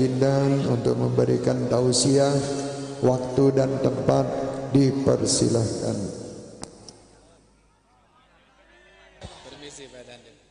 Jindan untuk memberikan tausiah. Waktu dan tempat dipersilahkan. Permisi Pak Dandim.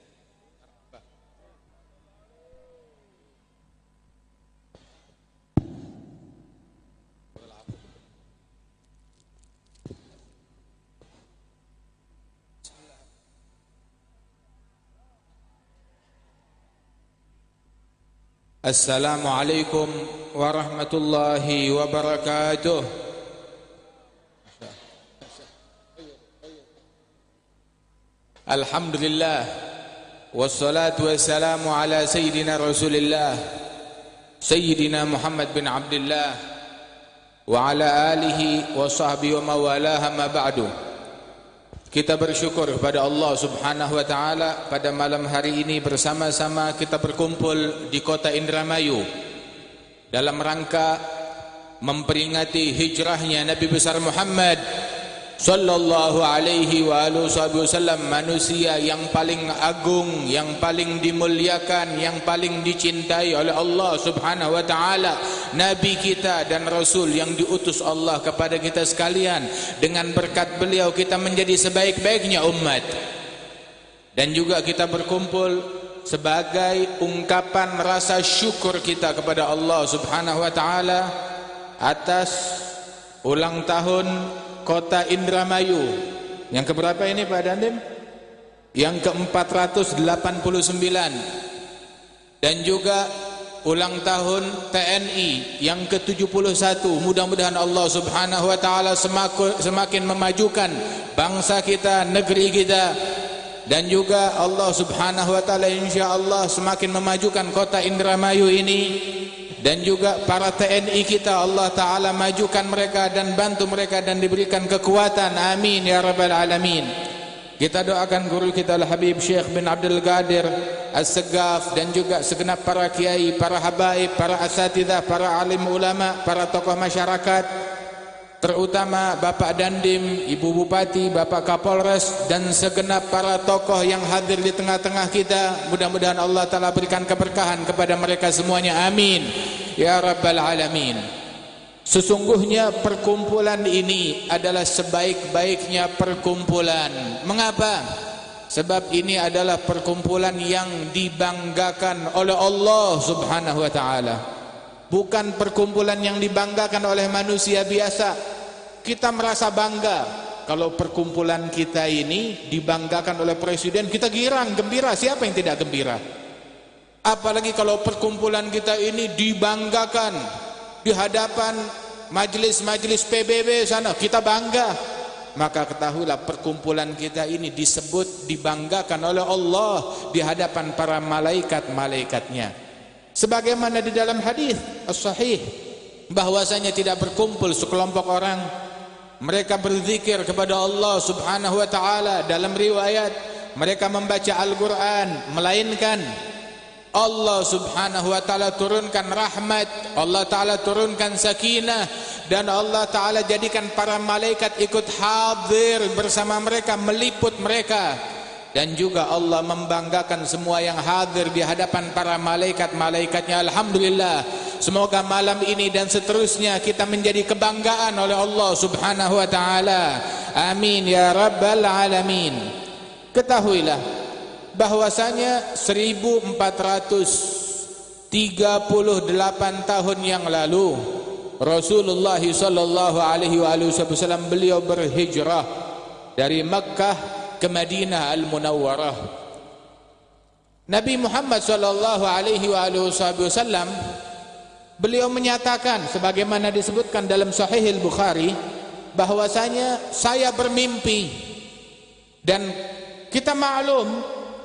Assalamualaikum warahmatullahi wabarakatuh. Alhamdulillah wassalatu wassalamu ala sayyidina Rasulillah Sayyidina Muhammad bin Abdullah wa ala alihi wa sahbihi wa mawalaha ma ba'du. Kita bersyukur kepada Allah Subhanahu wa taala pada malam hari ini bersama-sama kita berkumpul di kota Indramayu dalam rangka memperingati hijrahnya Nabi besar Muhammad sallallahu alaihi wa alihi wasallam, manusia yang paling agung, yang paling dimuliakan, yang paling dicintai oleh Allah Subhanahu wa taala, nabi kita dan rasul yang diutus Allah kepada kita sekalian. Dengan berkat beliau kita menjadi sebaik-baiknya umat. Dan juga kita berkumpul sebagai ungkapan rasa syukur kita kepada Allah Subhanahu wa taala atas ulang tahun kota Indramayu. Yang keberapa ini Pak Dandim? Yang ke-489. Dan juga ulang tahun TNI yang ke-71. Mudah-mudahan Allah Subhanahu wa taala semakin memajukan bangsa kita, negeri kita. Dan juga Allah Subhanahu wa taala insyaallah semakin memajukan kota Indramayu ini. Dan juga para TNI kita, Allah Ta'ala majukan mereka dan bantu mereka dan diberikan kekuatan. Amin ya Rabbal Alamin. Kita doakan guru kita Al-Habib Syekh bin Abdul Qadir As-Segaf dan juga segenap para kiai, para habaib, para asatidzah, para alim ulama, para tokoh masyarakat, terutama Bapak Dandim, Ibu Bupati, Bapak Kapolres dan segenap para tokoh yang hadir di tengah-tengah kita. Mudah-mudahan Allah Ta'ala berikan keberkahan kepada mereka semuanya. Amin ya Rabbal Alamin. Sesungguhnya perkumpulan ini adalah sebaik-baiknya perkumpulan. Mengapa? Sebab ini adalah perkumpulan yang dibanggakan oleh Allah Subhanahu wa taala. Bukan perkumpulan yang dibanggakan oleh manusia biasa. Kita merasa bangga kalau perkumpulan kita ini dibanggakan oleh presiden, kita girang, gembira. Siapa yang tidak gembira? Apalagi kalau perkumpulan kita ini dibanggakan di hadapan majelis-majelis PBB sana, kita bangga. Maka ketahuilah perkumpulan kita ini disebut dibanggakan oleh Allah di hadapan para malaikat-malaikatnya. Sebagaimana di dalam hadis as-sahih bahwasanya tidak berkumpul sekelompok orang, mereka berzikir kepada Allah Subhanahu wa taala. Dalam riwayat mereka membaca Al-Qur'an, melainkan Allah Subhanahu wa taala turunkan rahmat, Allah taala turunkan sakinah, dan Allah taala jadikan para malaikat ikut hadir bersama mereka, meliput mereka. Dan juga Allah membanggakan semua yang hadir di hadapan para malaikat-malaikatnya. Alhamdulillah, semoga malam ini dan seterusnya kita menjadi kebanggaan oleh Allah Subhanahu wa taala. Amin ya Rabbal Alamin. Ketahuilah bahwasanya 1438 tahun yang lalu Rasulullah sallallahu alaihi wasallam beliau berhijrah dari Makkah ke Madinah Al-Munawwarah. Nabi Muhammad sallallahu alaihi wasallam beliau menyatakan sebagaimana disebutkan dalam Sahih Al-Bukhari bahwasanya saya bermimpi, dan kita maklum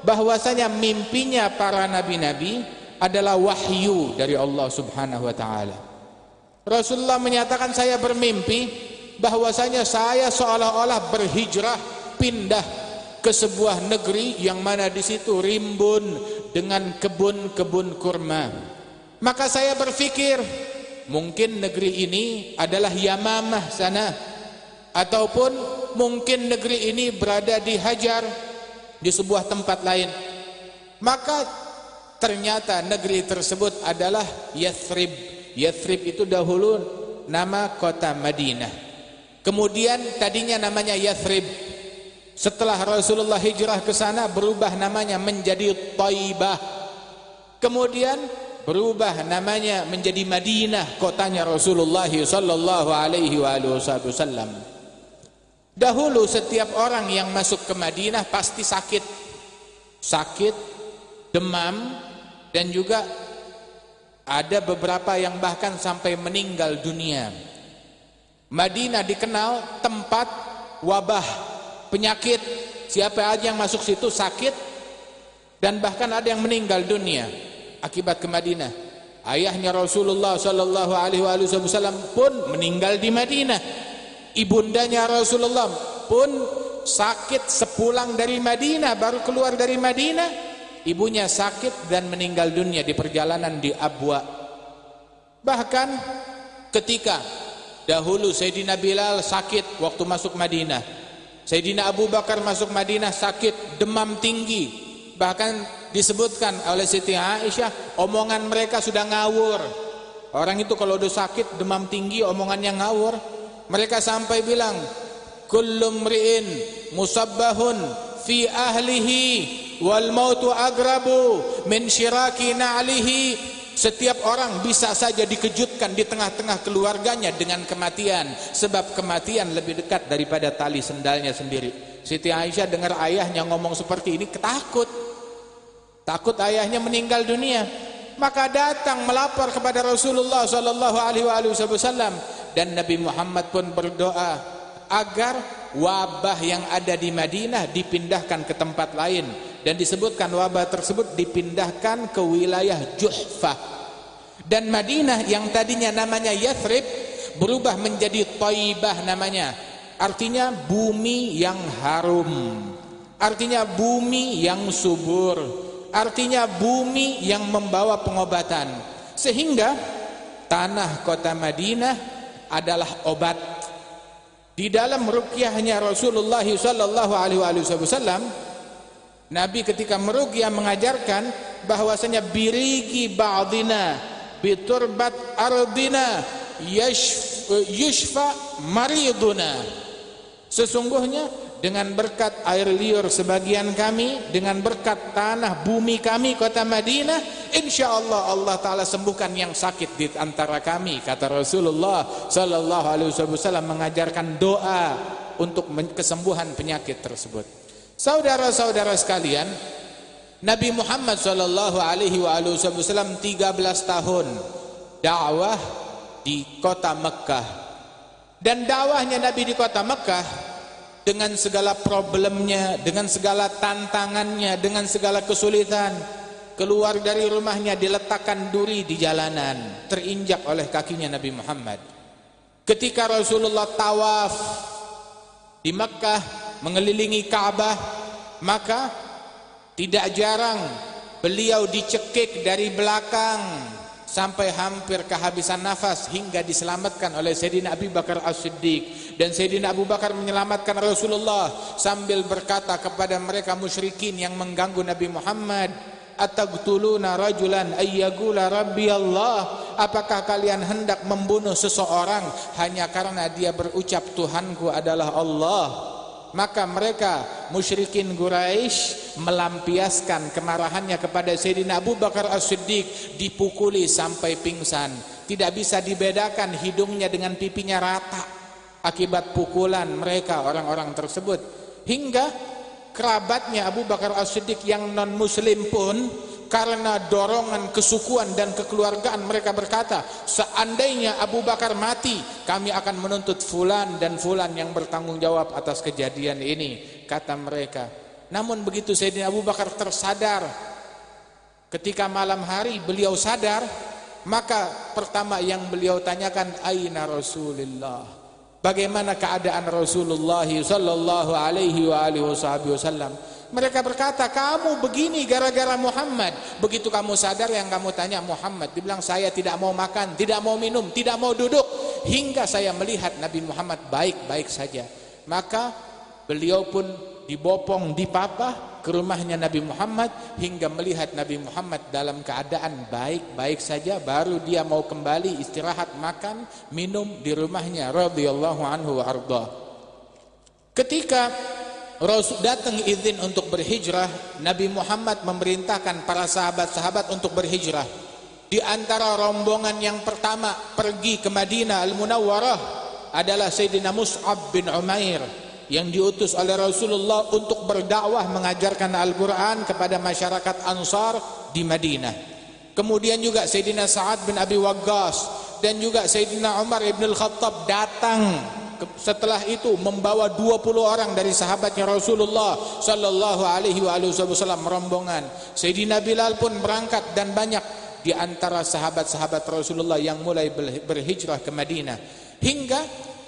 bahwasanya mimpinya para nabi-nabi adalah wahyu dari Allah Subhanahu wa taala. Rasulullah menyatakan saya bermimpi bahwasanya saya seolah-olah berhijrah, pindah ke sebuah negeri yang mana di situ rimbun dengan kebun-kebun kurma. Maka saya berpikir mungkin negeri ini adalah Yamamah sana, ataupun mungkin negeri ini berada di Hajar, di sebuah tempat lain. Maka ternyata negeri tersebut adalah Yathrib. Yathrib itu dahulu nama kota Madinah. Kemudian tadinya namanya Yathrib. Setelah Rasulullah hijrah ke sana berubah namanya menjadi Thaibah. Kemudian berubah namanya menjadi Madinah, kotanya Rasulullah sallallahu alaihi wasallam. Dahulu setiap orang yang masuk ke Madinah pasti sakit, demam, dan juga ada beberapa yang bahkan sampai meninggal dunia. Madinah dikenal tempat wabah, penyakit. Siapa aja yang masuk situ sakit, dan bahkan ada yang meninggal dunia akibat ke Madinah. Ayahnya Rasulullah sallallahu alaihi wasallam pun meninggal di Madinah. Ibundanya Rasulullah pun sakit sepulang dari Madinah, baru keluar dari Madinah, ibunya sakit dan meninggal dunia di perjalanan di Abwa. Bahkan ketika dahulu Sayyidina Bilal sakit waktu masuk Madinah, Sayyidina Abu Bakar masuk Madinah sakit, demam tinggi. Bahkan disebutkan oleh Siti Aisyah, omongan mereka sudah ngawur. Orang itu kalau udah sakit, demam tinggi, omongannya ngawur. Mereka sampai bilang, kullu mri'in musabbahun fi ahlihi wal mautu agrabu min syiraki na'lihi. Setiap orang bisa saja dikejutkan di tengah-tengah keluarganya dengan kematian, sebab kematian lebih dekat daripada tali sendalnya sendiri. Siti Aisyah dengar ayahnya ngomong seperti ini, takut ayahnya meninggal dunia. Maka datang melapor kepada Rasulullah sallallahu alaihi wasallam, dan Nabi Muhammad pun berdoa agar wabah yang ada di Madinah dipindahkan ke tempat lain, dan disebutkan wabah tersebut dipindahkan ke wilayah Juhfah. Dan Madinah yang tadinya namanya Yathrib berubah menjadi Thaibah namanya. Artinya bumi yang harum, artinya bumi yang subur, artinya bumi yang membawa pengobatan. Sehingga tanah kota Madinah adalah obat. Di dalam ruqyahnya Rasulullah sallallahu alaihi wasallam, Nabi ketika meruqyah mengajarkan bahwasanya birigi ba'dina biturbat ardina yushfa mariduna. Sesungguhnya dengan berkat air liur sebagian kami, dengan berkat tanah bumi kami kota Madinah, insyaallah Allah Ta'ala sembuhkan yang sakit di antara kami, kata Rasulullah sallallahu alaihi wasallam, mengajarkan doa untuk kesembuhan penyakit tersebut. Saudara-saudara sekalian, Nabi Muhammad sallallahu alaihi wasallam 13 tahun dakwah di kota Mekah. Dan dakwahnya Nabi di kota Mekah dengan segala problemnya, dengan segala tantangannya, dengan segala kesulitan. Keluar dari rumahnya diletakkan duri di jalanan, terinjak oleh kakinya Nabi Muhammad. Ketika Rasulullah tawaf di Mekah mengelilingi Ka'bah, maka tidak jarang beliau dicekik dari belakang sampai hampir kehabisan nafas, hingga diselamatkan oleh Sayyidina Abu Bakar As-Siddiq. Dan Sayyidina Abu Bakar menyelamatkan Rasulullah sambil berkata kepada mereka musyrikin yang mengganggu Nabi Muhammad, ataqtuluna rajulan ayyaqula rabbi Allah, apakah kalian hendak membunuh seseorang hanya karena dia berucap Tuhanku adalah Allah? Maka mereka musyrikin Quraisy melampiaskan kemarahannya kepada Sayyidina Abu Bakar As-Siddiq, dipukuli sampai pingsan. Tidak bisa dibedakan hidungnya dengan pipinya rata akibat pukulan mereka orang-orang tersebut. Hingga kerabatnya Abu Bakar As-Siddiq yang non muslim pun karena dorongan kesukuan dan kekeluargaan mereka berkata, seandainya Abu Bakar mati, kami akan menuntut fulan dan fulan yang bertanggung jawab atas kejadian ini, kata mereka. Namun begitu Sayyidina Abu Bakar tersadar, ketika malam hari beliau sadar, maka pertama yang beliau tanyakan, aina Rasulullah, bagaimana keadaan Rasulullah sallallahu alaihi wasallam? Mereka berkata, kamu begini gara-gara Muhammad. Begitu kamu sadar, yang kamu tanya Muhammad. Dibilang, saya tidak mau makan, tidak mau minum, tidak mau duduk, hingga saya melihat Nabi Muhammad baik-baik saja. Maka beliau pun dibopong, dipapah, ke rumahnya Nabi Muhammad hingga melihat Nabi Muhammad dalam keadaan baik-baik saja, baru dia mau kembali istirahat, makan, minum di rumahnya radhiyallahu anhu wa arda. Ketika Rasul datang izin untuk berhijrah, Nabi Muhammad memerintahkan para sahabat-sahabat untuk berhijrah. Di antara rombongan yang pertama pergi ke Madinah Al-Munawwarah adalah Sayyidina Mus'ab bin Umair yang diutus oleh Rasulullah untuk berdakwah mengajarkan Al-Quran kepada masyarakat Ansar di Madinah. Kemudian juga Sayyidina Sa'ad bin Abi Waqqas dan juga Sayyidina Umar ibn al-Khattab datang setelah itu membawa 20 orang dari sahabatnya Rasulullah sallallahu alaihi wasallam rombongan. Sayyidina Bilal pun berangkat dan banyak di antara sahabat-sahabat Rasulullah yang mulai berhijrah ke Madinah, hingga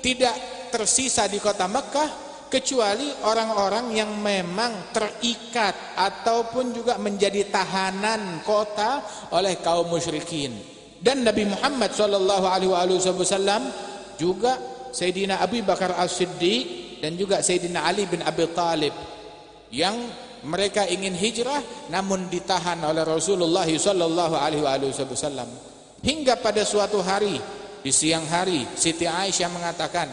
tidak tersisa di kota Mekah kecuali orang-orang yang memang terikat ataupun juga menjadi tahanan kota oleh kaum musyrikin. Dan Nabi Muhammad sallallahu alaihi wasallam juga Sayyidina Abu Bakar As-Siddiq dan juga Sayyidina Ali bin Abi Thalib yang mereka ingin hijrah namun ditahan oleh Rasulullah sallallahu alaihi wasallam. Hingga pada suatu hari di siang hari, Siti Aisyah mengatakan,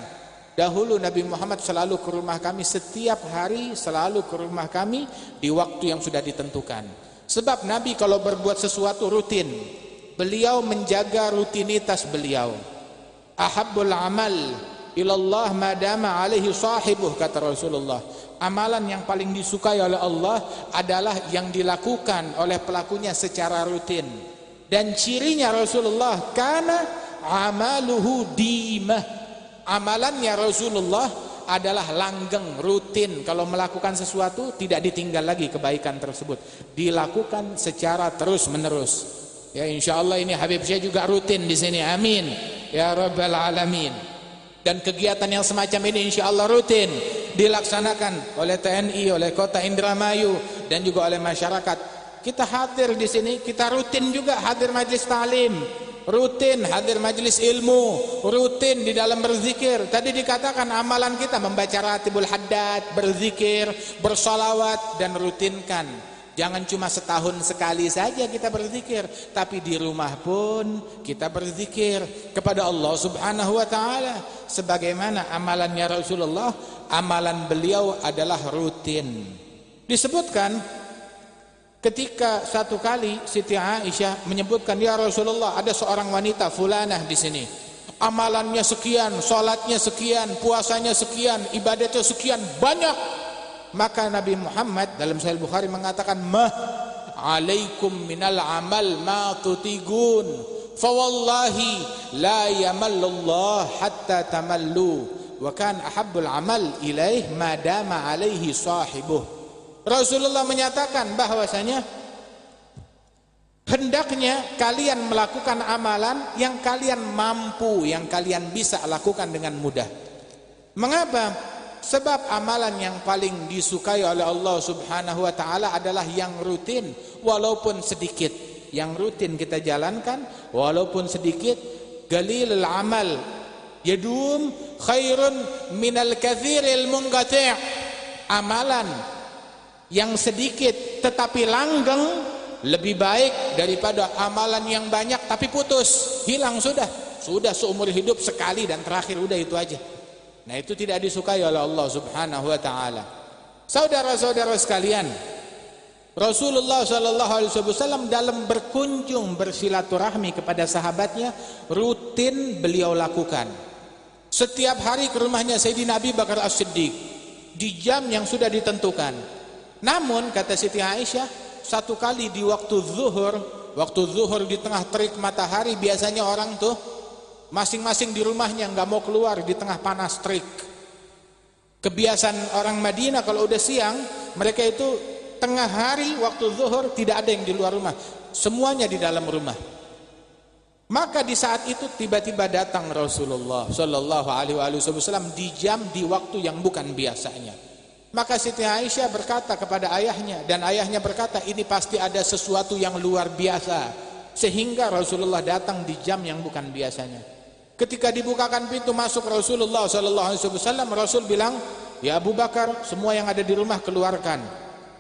dahulu Nabi Muhammad selalu ke rumah kami, setiap hari selalu ke rumah kami di waktu yang sudah ditentukan. Sebab Nabi kalau berbuat sesuatu rutin, beliau menjaga rutinitas beliau. Ahabbul amal ilallah madama alaihi sahibuh, kata Rasulullah. Amalan yang paling disukai oleh Allah adalah yang dilakukan oleh pelakunya secara rutin. Dan cirinya Rasulullah karena amaluhu dimah, amalannya Rasulullah adalah langgeng, rutin. Kalau melakukan sesuatu tidak ditinggal lagi kebaikan tersebut, dilakukan secara terus menerus. Ya, insyaallah ini Habib saya juga rutin di sini, amin ya rabbal alamin. Dan kegiatan yang semacam ini insyaallah rutin dilaksanakan oleh TNI, oleh Kota Indramayu dan juga oleh masyarakat. Kita hadir di sini, kita rutin juga hadir majlis ta'lim, rutin hadir majlis ilmu, rutin di dalam berzikir. Tadi dikatakan amalan kita membaca ratibul haddad, berzikir, bersalawat, dan rutinkan. Jangan cuma setahun sekali saja kita berzikir, tapi di rumah pun kita berzikir kepada Allah Subhanahu wa ta'ala. Sebagaimana amalannya Rasulullah, amalan beliau adalah rutin. Disebutkan ketika satu kali Siti Aisyah menyebutkan, ya Rasulullah, ada seorang wanita fulanah di sini, amalannya sekian, salatnya sekian, puasanya sekian, ibadatnya sekian, banyak. Maka Nabi Muhammad dalam Sahih Bukhari mengatakan, mah alaikum minal amal ma tutigun, fa wallahi la yamallallah hatta tamallu, wa kan ahabbul amal ilaih ma dama alaihi sahibuh. Rasulullah menyatakan bahwasanya hendaknya kalian melakukan amalan yang kalian mampu, yang kalian bisa lakukan dengan mudah. Mengapa? Sebab amalan yang paling disukai oleh Allah Subhanahu wa ta'ala adalah yang rutin, walaupun sedikit. Yang rutin kita jalankan walaupun sedikit. Galilul amal yadum khairun minal kathiril munqati'. Amalan yang sedikit tetapi langgeng lebih baik daripada amalan yang banyak tapi putus, hilang sudah seumur hidup sekali dan terakhir, udah itu aja. Nah, itu tidak disukai oleh Allah Subhanahu wa ta'ala. Saudara-saudara sekalian, Rasulullah SAW dalam berkunjung bersilaturahmi kepada sahabatnya rutin beliau lakukan. Setiap hari ke rumahnya Sayyidina Abu Bakar As-Siddiq di jam yang sudah ditentukan. Namun kata Siti Aisyah, satu kali di waktu zuhur di tengah terik matahari, biasanya orang tuh masing-masing di rumahnya nggak mau keluar di tengah panas terik. Kebiasaan orang Madinah kalau udah siang, mereka itu tengah hari waktu zuhur tidak ada yang di luar rumah, semuanya di dalam rumah. Maka di saat itu tiba-tiba datang Rasulullah Shallallahu Alaihi Wasallam di jam, di waktu yang bukan biasanya. Maka Siti Aisyah berkata kepada ayahnya, dan ayahnya berkata, ini pasti ada sesuatu yang luar biasa, sehingga Rasulullah datang di jam yang bukan biasanya. Ketika dibukakan pintu masuk Rasulullah SAW, Rasul bilang, ya Abu Bakar, semua yang ada di rumah keluarkan.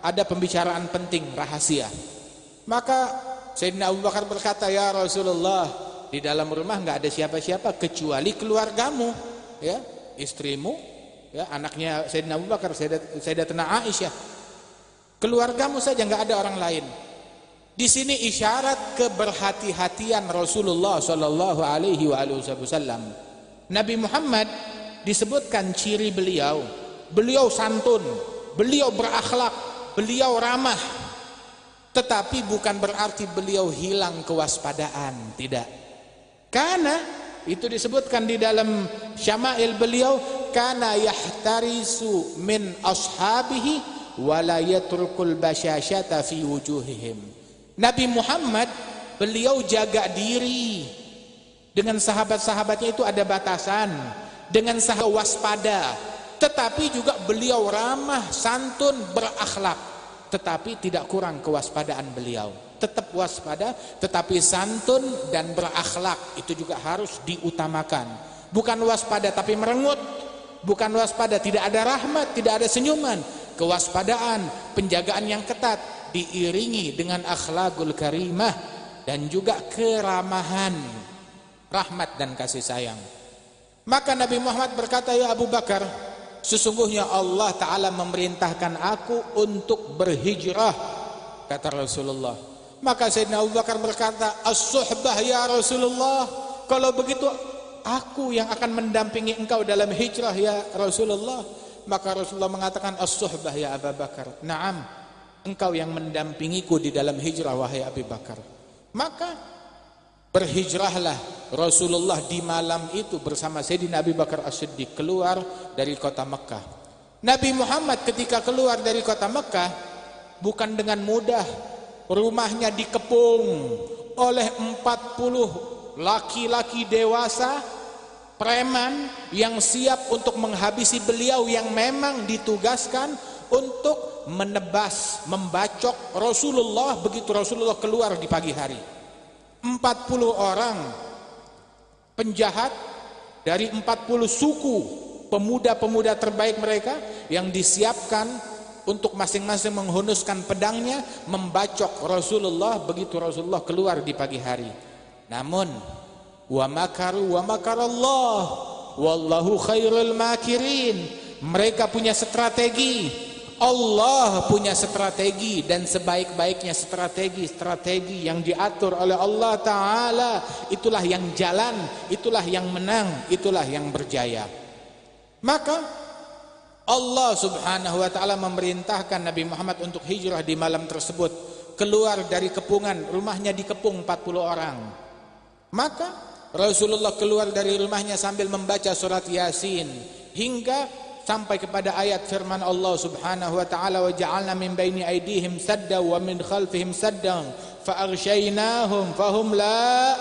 ada pembicaraan penting rahasia. Maka Sayyidina Abu Bakar berkata, "Ya Rasulullah, di dalam rumah enggak ada siapa-siapa kecuali keluargamu, ya, istrimu, ya, anaknya Sayyidina Abu Bakar, Sayyidatina Aisyah. Keluargamu saja, enggak ada orang lain." Di sini isyarat keberhati-hatian Rasulullah sallallahu alaihi wasallam. Nabi Muhammad disebutkan ciri beliau, beliau santun, beliau berakhlak, beliau ramah. Tetapi bukan berarti beliau hilang kewaspadaan, tidak. Karena itu disebutkan di dalam syama'il beliau, kana yahtarisu min ashabihi wa la yatrukul basyashata fi wujuhihim. Nabi Muhammad beliau jaga diri. Dengan sahabat-sahabatnya itu ada batasan, dengan sahabat waspada, tetapi juga beliau ramah, santun, berakhlak. Tetapi tidak kurang kewaspadaan beliau. Tetap waspada, tetapi santun dan berakhlak itu juga harus diutamakan. Bukan waspada tapi merengut, bukan waspada tidak ada rahmat, tidak ada senyuman. Kewaspadaan, penjagaan yang ketat diiringi dengan akhlakul karimah dan juga keramahan, rahmat dan kasih sayang. Maka Nabi Muhammad berkata, "Ya Abu Bakar, sesungguhnya Allah Ta'ala memerintahkan aku untuk berhijrah," kata Rasulullah. Maka Sayyidina Abu Bakar berkata, "As-suhbah ya Rasulullah, kalau begitu aku yang akan mendampingi engkau dalam hijrah ya Rasulullah." Maka Rasulullah mengatakan, "As-suhbah ya Abu Bakar, na'am, engkau yang mendampingiku di dalam hijrah wahai Abu Bakar." Maka berhijrahlah Rasulullah di malam itu bersama Sayyidina Abu Bakar As-Siddiq keluar dari kota Mekah. Nabi Muhammad ketika keluar dari kota Mekah bukan dengan mudah. Rumahnya dikepung oleh 40 laki-laki dewasa, preman yang siap untuk menghabisi beliau yang memang ditugaskan untuk menebas, membacok Rasulullah begitu Rasulullah keluar di pagi hari. 40 orang penjahat dari 40 suku, pemuda-pemuda terbaik mereka yang disiapkan untuk masing-masing menghunuskan pedangnya membacok Rasulullah begitu Rasulullah keluar di pagi hari. Namun wa makaru wa makarallah wallahu khairul makirin. Mereka punya strategi, Allah punya strategi, dan sebaik-baiknya strategi yang diatur oleh Allah Ta'ala itulah yang jalan, itulah yang menang, itulah yang berjaya. Maka Allah Subhanahu wa Ta'ala memerintahkan Nabi Muhammad untuk hijrah di malam tersebut, keluar dari kepungan, rumahnya dikepung 40 orang. Maka Rasulullah keluar dari rumahnya sambil membaca surat Yasin hingga sampai kepada ayat firman Allah Subhanahu wa Ta'ala, "Wa ja'alna min baini aydihim sadda wa min khalfihim saddan fa aghshaynahum fahum la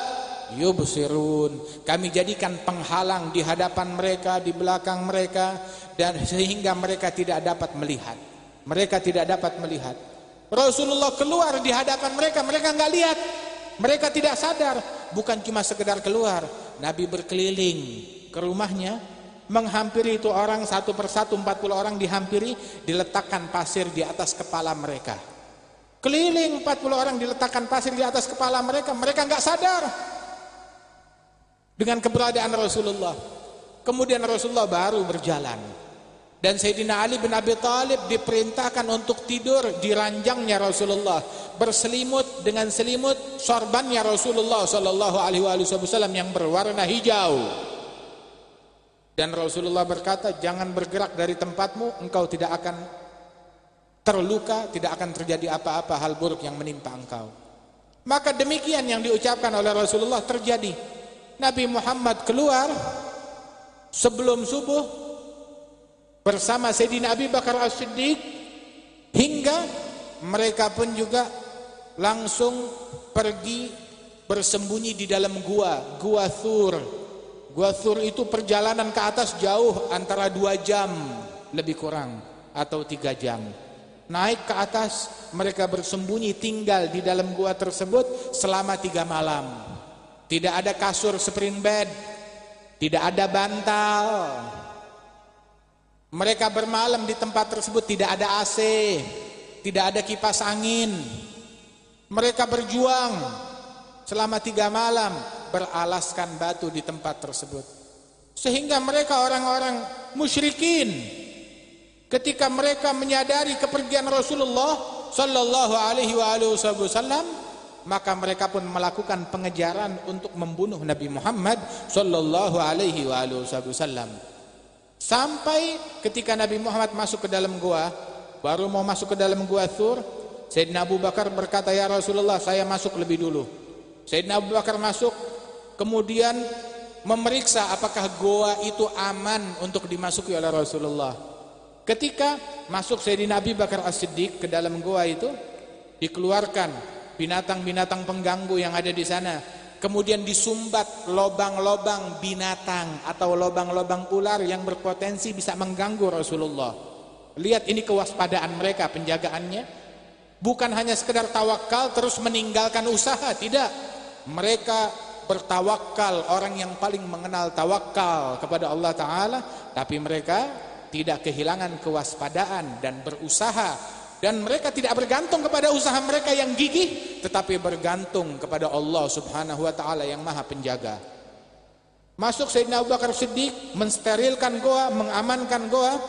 yubsirun." Kami jadikan penghalang di hadapan mereka, di belakang mereka, dan sehingga mereka tidak dapat melihat. Mereka tidak dapat melihat. Rasulullah keluar di hadapan mereka, mereka enggak lihat. Mereka tidak sadar. Bukan cuma sekedar keluar, Nabi berkeliling ke rumahnya, menghampiri itu orang satu persatu, 40 orang dihampiri, diletakkan pasir di atas kepala mereka. Keliling 40 orang diletakkan pasir di atas kepala mereka, mereka enggak sadar dengan keberadaan Rasulullah. Kemudian Rasulullah baru berjalan. Dan Sayyidina Ali bin Abi Thalib diperintahkan untuk tidur di ranjangnya Rasulullah, berselimut dengan selimut sorbannya Rasulullah sallallahu alaihi wasallam yang berwarna hijau. Dan Rasulullah berkata, "Jangan bergerak dari tempatmu, engkau tidak akan terluka, tidak akan terjadi apa-apa hal buruk yang menimpa engkau." Maka demikian yang diucapkan oleh Rasulullah terjadi. Nabi Muhammad keluar sebelum subuh bersama Sayyidina Abu Bakar As-Siddiq, hingga mereka pun juga langsung pergi bersembunyi di dalam gua Thur. Gua Thur itu perjalanan ke atas jauh, antara 2 jam lebih kurang atau 3 jam. Naik ke atas, mereka bersembunyi tinggal di dalam gua tersebut selama 3 malam. Tidak ada kasur spring bed, tidak ada bantal. Mereka bermalam di tempat tersebut, tidak ada AC, tidak ada kipas angin. Mereka berjuang selama 3 malam beralaskan batu di tempat tersebut. Sehingga mereka orang-orang musyrikin, ketika mereka menyadari kepergian Rasulullah sallallahu alaihi wasallam, maka mereka pun melakukan pengejaran untuk membunuh Nabi Muhammad sallallahu alaihi wasallam. Sampai ketika Nabi Muhammad masuk ke dalam gua, baru mau masuk ke dalam gua Tsur, Sayyidina Abu Bakar berkata, "Ya Rasulullah, saya masuk lebih dulu." Sayyidina Abu Bakar masuk, kemudian memeriksa apakah goa itu aman untuk dimasuki oleh Rasulullah. Ketika masuk Sayyidina Abu Bakar As-Siddiq ke dalam goa itu, dikeluarkan binatang-binatang pengganggu yang ada di sana. Kemudian disumbat lobang-lobang binatang atau lobang-lobang ular yang berpotensi bisa mengganggu Rasulullah. Lihat ini kewaspadaan mereka, penjagaannya. Bukan hanya sekedar tawakal terus meninggalkan usaha, tidak. Mereka bertawakal, orang yang paling mengenal tawakal kepada Allah Ta'ala, tapi mereka tidak kehilangan kewaspadaan dan berusaha. Dan mereka tidak bergantung kepada usaha mereka yang gigih, tetapi bergantung kepada Allah Subhanahu wa Ta'ala yang Maha Penjaga. Masuk Sayyidina Abu Bakar Siddiq, mensterilkan goa, mengamankan goa,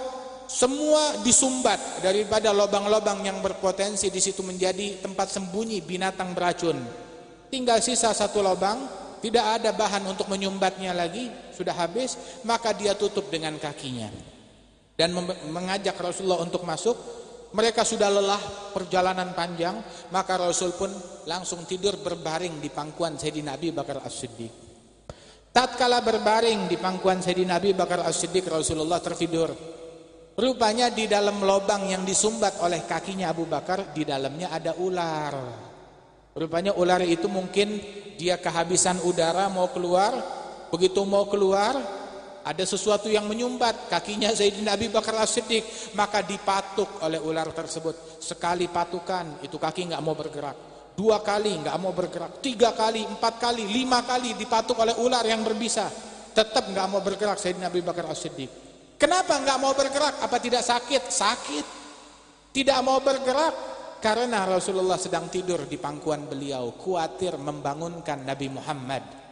semua disumbat daripada lobang-lobang yang berpotensi di situ menjadi tempat sembunyi binatang beracun. Tinggal sisa 1 lobang, tidak ada bahan untuk menyumbatnya lagi, sudah habis, maka dia tutup dengan kakinya dan mengajak Rasulullah untuk masuk. Mereka sudah lelah perjalanan panjang, maka Rasul pun langsung tidur berbaring di pangkuan Sayyidina Abi Bakar As-Siddiq. Tatkala berbaring di pangkuan Sayyidina Abi Bakar As-Siddiq, Rasulullah tertidur. Rupanya di dalam lubang yang disumbat oleh kakinya Abu Bakar, di dalamnya ada ular. Rupanya ular itu mungkin dia kehabisan udara mau keluar. Begitu mau keluar, ada sesuatu yang menyumbat kakinya Sayyidina Abi Bakar As-Siddiq, maka dipatuk oleh ular tersebut. Sekali patukan, itu kaki enggak mau bergerak. 2 kali enggak mau bergerak. 3 kali, 4 kali, 5 kali dipatuk oleh ular yang berbisa. Tetap enggak mau bergerak Sayyidina Abi Bakar As-Siddiq. Kenapa enggak mau bergerak? Apa tidak sakit? Sakit. Tidak mau bergerak karena Rasulullah sedang tidur di pangkuan beliau, khawatir membangunkan Nabi Muhammad.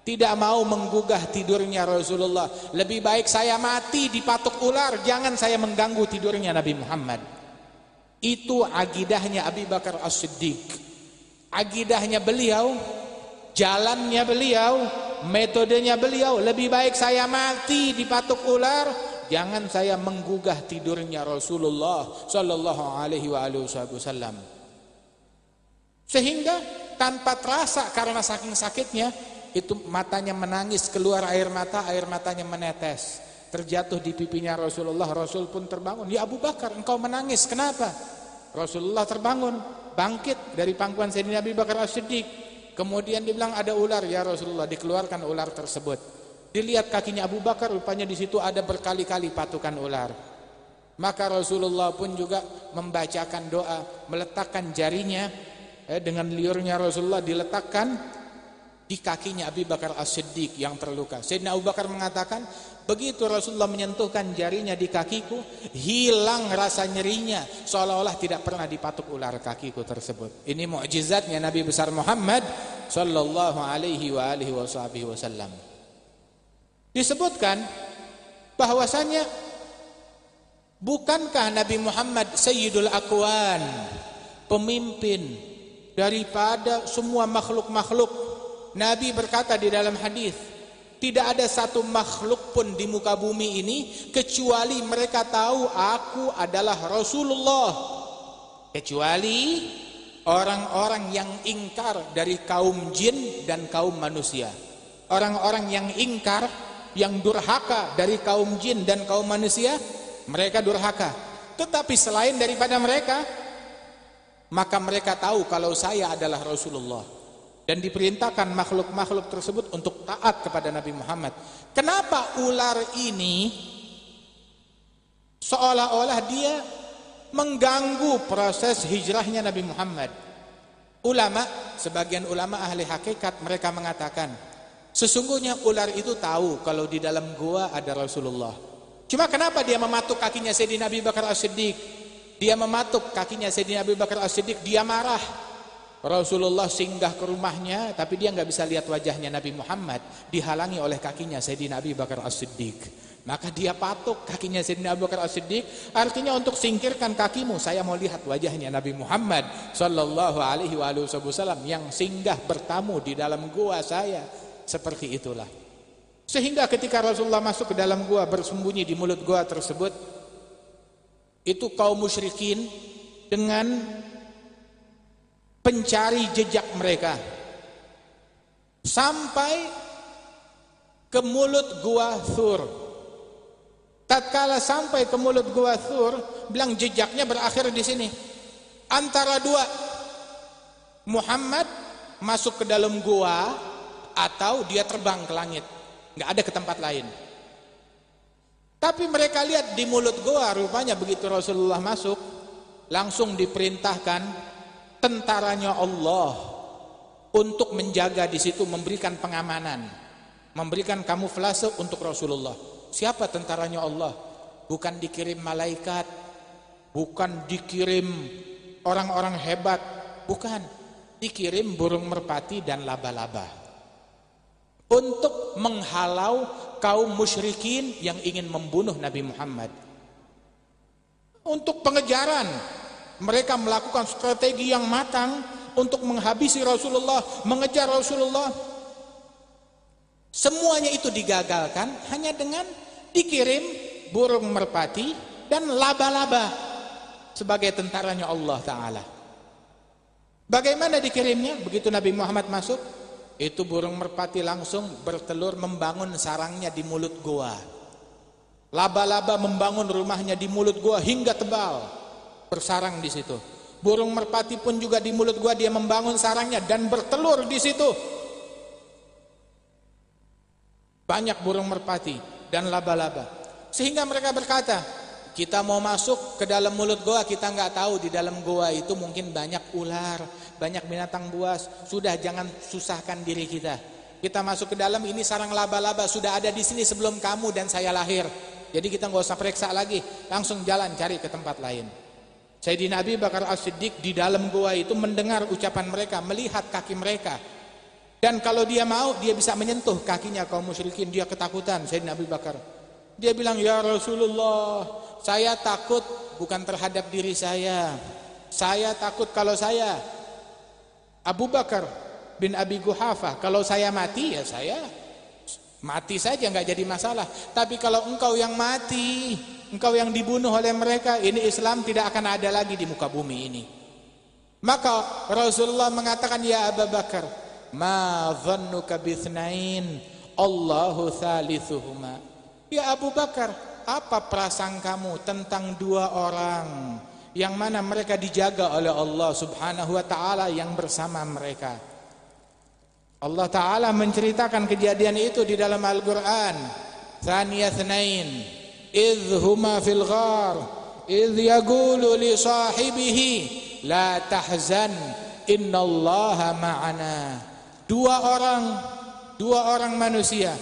Tidak mau menggugah tidurnya Rasulullah. Lebih baik saya mati dipatuk ular, jangan saya mengganggu tidurnya Nabi Muhammad. Itu akidahnya Abu Bakar As-Siddiq. Akidahnya beliau, jalannya beliau, metodenya beliau. Lebih baik saya mati dipatuk ular, jangan saya menggugah tidurnya Rasulullah sallallahu alaihi wasallam. Sehingga tanpa terasa karena saking sakitnya, itu matanya menangis, keluar air matanya menetes, terjatuh di pipinya Rasulullah. Rasul pun terbangun. "Ya Abu Bakar, engkau menangis, kenapa?" Rasulullah terbangun, bangkit dari pangkuan Sayyidina Abu Bakar As-Siddiq. Kemudian dibilang, "Ada ular ya Rasulullah." Dikeluarkan ular tersebut. Dilihat kakinya Abu Bakar, rupanya di situ ada berkali-kali patukan ular. Maka Rasulullah pun juga membacakan doa, meletakkan jarinya dengan liurnya Rasulullah diletakkan di kakinya Abu Bakar As-Siddiq yang terluka. Sayyidina Abu Bakar mengatakan, begitu Rasulullah menyentuhkan jarinya di kakiku, hilang rasa nyerinya, seolah-olah tidak pernah dipatuk ular kakiku tersebut. Ini mukjizatnya Nabi besar Muhammad sallallahu alaihi wasallam. Disebutkan bahwasanya bukankah Nabi Muhammad Sayyidul Aqwan, pemimpin daripada semua makhluk-makhluk. Nabi berkata di dalam hadis, tidak ada satu makhluk pun di muka bumi ini kecuali mereka tahu aku adalah Rasulullah, kecuali orang-orang yang ingkar dari kaum jin dan kaum manusia. Orang-orang yang ingkar, yang durhaka dari kaum jin dan kaum manusia, mereka durhaka. Tetapi selain daripada mereka, maka mereka tahu kalau saya adalah Rasulullah. Dan diperintahkan makhluk-makhluk tersebut untuk taat kepada Nabi Muhammad. Kenapa ular ini seolah-olah dia mengganggu proses hijrahnya Nabi Muhammad? Ulama, sebagian ulama ahli hakikat, mereka mengatakan, sesungguhnya ular itu tahu kalau di dalam gua ada Rasulullah. Cuma kenapa dia mematuk kakinya Sayyidina Abu Bakar As-Siddiq? Dia mematuk kakinya Sayyidina Abu Bakar As-Siddiq, dia marah. Rasulullah singgah ke rumahnya, tapi dia nggak bisa lihat wajahnya Nabi Muhammad, dihalangi oleh kakinya Sayyidina Abu Bakar As-Siddiq. Maka dia patuk kakinya Sayyidina Abu Bakar As-Siddiq, artinya untuk singkirkan kakimu, saya mau lihat wajahnya Nabi Muhammad sallallahu alaihi wasallam yang singgah bertamu di dalam gua saya. Seperti itulah. Sehingga ketika Rasulullah masuk ke dalam gua, bersembunyi di mulut gua tersebut, itu kaum musyrikin dengan pencari jejak mereka sampai ke mulut gua Thur. Tatkala sampai ke mulut gua Thur, bilang jejaknya berakhir di sini. Antara dua, Muhammad masuk ke dalam gua atau dia terbang ke langit. Nggak ada ke tempat lain. Tapi mereka lihat di mulut gua, rupanya begitu Rasulullah masuk, langsung diperintahkan tentaranya Allah untuk menjaga di situ, memberikan pengamanan, memberikan kamuflase untuk Rasulullah. Siapa tentaranya Allah? Bukan dikirim malaikat, bukan dikirim orang-orang hebat, bukan, dikirim burung merpati dan laba-laba untuk menghalau kaum musyrikin yang ingin membunuh Nabi Muhammad. Untuk pengejaran, mereka melakukan strategi yang matang untuk menghabisi Rasulullah, mengejar Rasulullah. Semuanya itu digagalkan hanya dengan dikirim burung merpati dan laba-laba sebagai tentaranya Allah Ta'ala. Bagaimana dikirimnya? Begitu Nabi Muhammad masuk, itu burung merpati langsung bertelur, membangun sarangnya di mulut gua. Laba-laba membangun rumahnya di mulut gua hingga tebal, bersarang di situ. Burung merpati pun juga di mulut gua, dia membangun sarangnya dan bertelur di situ. Banyak burung merpati dan laba-laba. Sehingga mereka berkata, kita mau masuk ke dalam mulut goa, kita nggak tahu di dalam goa itu mungkin banyak ular, banyak binatang buas. Sudah, jangan susahkan diri kita. Kita masuk ke dalam, ini sarang laba-laba sudah ada di sini sebelum kamu dan saya lahir. Jadi kita nggak usah periksa lagi, langsung jalan cari ke tempat lain. Sayyidina Abu Bakar As-Siddiq di dalam goa itu mendengar ucapan mereka, melihat kaki mereka. Dan kalau dia mau, dia bisa menyentuh kakinya kaum musyrikin. Dia ketakutan, Sayyidina Abu Bakar. Dia bilang, ya Rasulullah, saya takut bukan terhadap diri saya. Saya takut kalau saya Abu Bakar bin Abi Quhafah, kalau saya mati, ya saya mati saja, nggak jadi masalah. Tapi kalau engkau yang mati, engkau yang dibunuh oleh mereka, ini Islam tidak akan ada lagi di muka bumi ini. Maka Rasulullah mengatakan, ya Abu Bakar, ma dhannuka bithnain Allahu thalithuhuma. Ya Abu Bakar, apa prasangkamu tentang dua orang yang mana mereka dijaga oleh Allah Subhanahu wa taala yang bersama mereka? Allah Taala menceritakan kejadian itu di dalam Al-Qur'an. Thaniyatnain idh huma fil ghar idh yaqulu li sahibihi la tahzan innallaha ma'ana. Dua orang manusia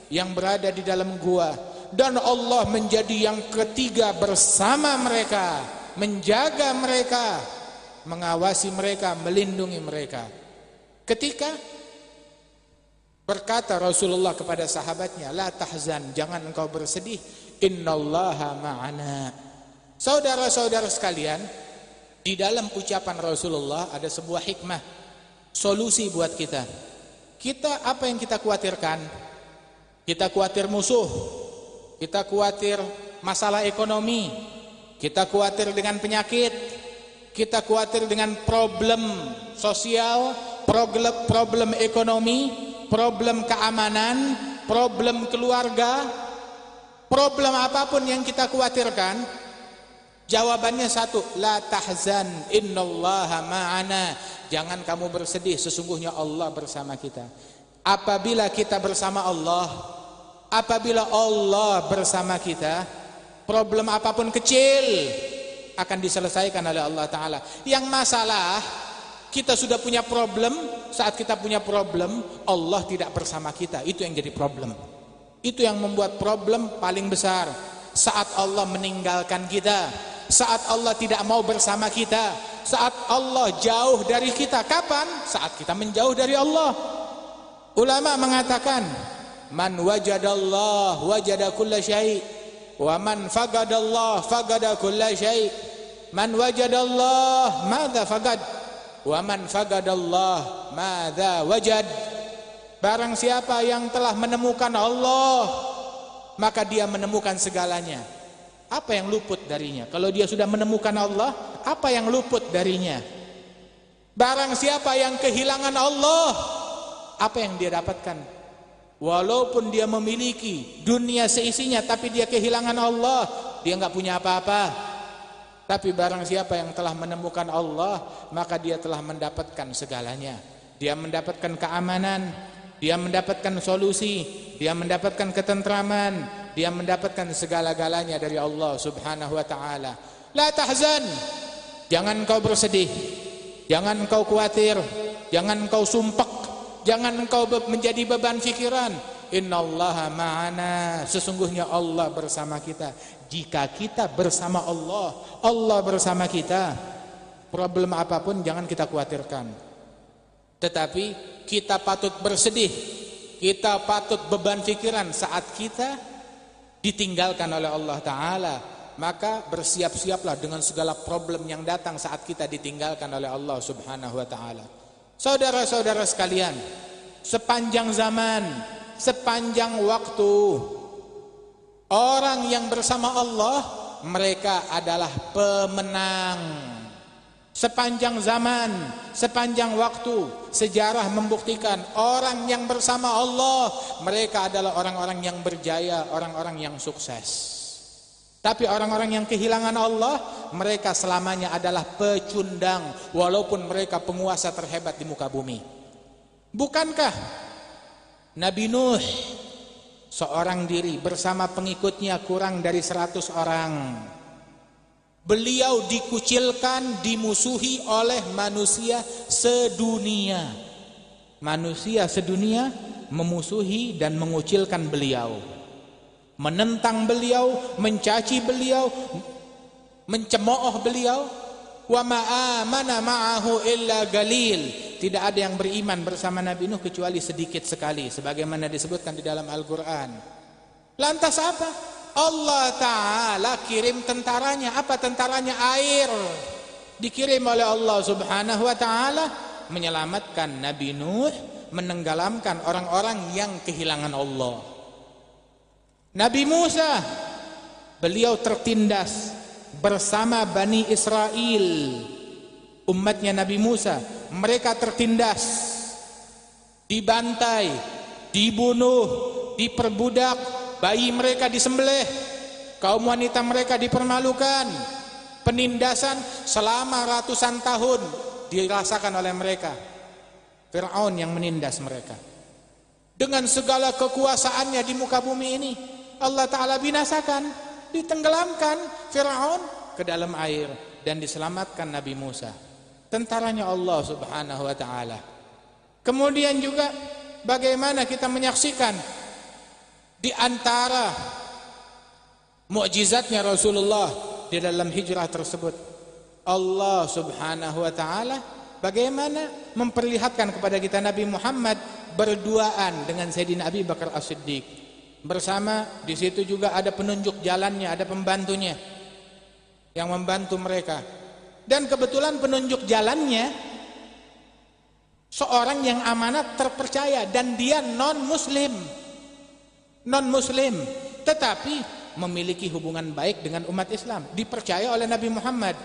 yang berada di dalam gua, dan Allah menjadi yang ketiga bersama mereka, menjaga mereka, mengawasi mereka, melindungi mereka. Ketika berkata Rasulullah kepada sahabatnya, la tahzan, jangan engkau bersedih, innallaha ma'ana. Saudara-saudara sekalian, di dalam ucapan Rasulullah ada sebuah hikmah, solusi buat kita. Kita apa yang kita khawatirkan? Kita khawatir musuh, kita khawatir masalah ekonomi, kita khawatir dengan penyakit, kita khawatir dengan problem sosial, problem ekonomi, problem keamanan, problem keluarga, problem apapun yang kita khawatirkan, jawabannya satu, la tahzan innallaha ma'ana. Jangan kamu bersedih, sesungguhnya Allah bersama kita. Apabila kita bersama Allah, apabila Allah bersama kita, problem apapun kecil akan diselesaikan oleh Allah Ta'ala. Yang masalah, kita sudah punya problem, saat kita punya problem, Allah tidak bersama kita. Itu yang jadi problem. Itu yang membuat problem paling besar. Saat Allah meninggalkan kita, saat Allah tidak mau bersama kita, saat Allah jauh dari kita. Kapan? Saat kita menjauh dari Allah. Ulama mengatakan, man wajadallah wajada kulla syai' wa man fagadallah fagada kulla syai'. Man wajadallah madza fagad wa man fagadallah madza wajad. Barang siapa yang telah menemukan Allah, maka dia menemukan segalanya. Apa yang luput darinya? Kalau dia sudah menemukan Allah, apa yang luput darinya? Barang siapa yang kehilangan Allah, apa yang dia dapatkan? Walaupun dia memiliki dunia seisinya, tapi dia kehilangan Allah, dia nggak punya apa-apa. Tapi barang siapa yang telah menemukan Allah, maka dia telah mendapatkan segalanya. Dia mendapatkan keamanan, dia mendapatkan solusi, dia mendapatkan ketentraman, dia mendapatkan segala-galanya dari Allah Subhanahu wa ta'ala. La tahzan, jangan kau bersedih, jangan kau khawatir, jangan kau sumpek, jangan kau menjadi beban fikiran. Innallaha ma'ana, sesungguhnya Allah bersama kita. Jika kita bersama Allah, Allah bersama kita, problem apapun jangan kita khawatirkan. Tetapi kita patut bersedih, kita patut beban fikiran saat kita ditinggalkan oleh Allah Ta'ala. Maka bersiap-siaplah dengan segala problem yang datang saat kita ditinggalkan oleh Allah Subhanahu wa Ta'ala. Saudara-saudara sekalian, sepanjang zaman, sepanjang waktu, orang yang bersama Allah, mereka adalah pemenang. Sepanjang zaman, sepanjang waktu, sejarah membuktikan orang yang bersama Allah, mereka adalah orang-orang yang berjaya, orang-orang yang sukses. Tapi orang-orang yang kehilangan Allah, mereka selamanya adalah pecundang, walaupun mereka penguasa terhebat di muka bumi. Bukankah Nabi Nuh seorang diri bersama pengikutnya kurang dari 100 orang, beliau dikucilkan, dimusuhi oleh manusia sedunia. Manusia sedunia memusuhi dan mengucilkan beliau, menentang beliau, mencaci beliau, mencemooh beliau. Wa ma amana ma'ahu illa galil. Tidak ada yang beriman bersama Nabi Nuh kecuali sedikit sekali, sebagaimana disebutkan di dalam Al-Qur'an. Lantas apa? Allah Ta'ala kirim tentaranya. Apa tentaranya? Air. Dikirim oleh Allah Subhanahu wa Ta'ala menyelamatkan Nabi Nuh, menenggelamkan orang-orang yang kehilangan Allah. Nabi Musa, beliau tertindas bersama Bani Israel, umatnya Nabi Musa. Mereka tertindas, dibantai, dibunuh, diperbudak, bayi mereka disembelih, kaum wanita mereka dipermalukan. Penindasan selama ratusan tahun dirasakan oleh mereka. Fir'aun yang menindas mereka. Dengan segala kekuasaannya di muka bumi ini, Allah Ta'ala binasakan, ditenggelamkan Fir'aun ke dalam air, dan diselamatkan Nabi Musa. Tentaranya Allah Subhanahu wa Ta'ala. Kemudian juga bagaimana kita menyaksikan di antara mukjizatnya Rasulullah di dalam hijrah tersebut, Allah Subhanahu wa Ta'ala bagaimana memperlihatkan kepada kita Nabi Muhammad berduaan dengan Sayyidina Abi Bakar As-Siddiq. Bersama di situ juga ada penunjuk jalannya, ada pembantunya yang membantu mereka. Dan kebetulan penunjuk jalannya seorang yang amanat, terpercaya, dan dia non-muslim, tetapi memiliki hubungan baik dengan umat Islam, dipercaya oleh Nabi Muhammad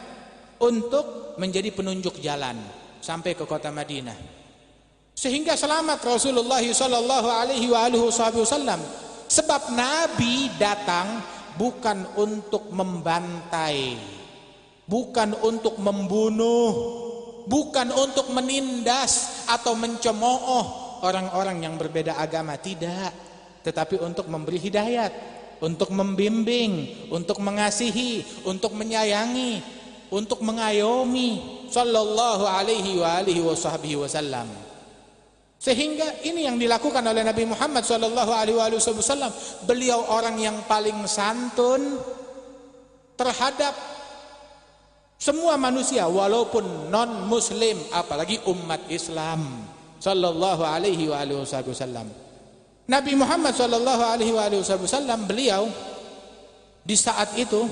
untuk menjadi penunjuk jalan sampai ke kota Madinah, sehingga selamat Rasulullah sallallahu alaihi wasallam. Sebab Nabi datang bukan untuk membantai, bukan untuk membunuh, bukan untuk menindas atau mencemooh orang-orang yang berbeda agama, tidak, tetapi untuk memberi hidayat, untuk membimbing, untuk mengasihi, untuk menyayangi, untuk mengayomi sallallahu alaihi wasallam. Sehingga ini yang dilakukan oleh Nabi Muhammad sallallahu alaihi wasallam. Beliau orang yang paling santun terhadap Semua manusia walaupun non muslim, apalagi umat Islam sallallahu alaihi wasallam. Nabi Muhammad sallallahu alaihi wasallam, beliau di saat itu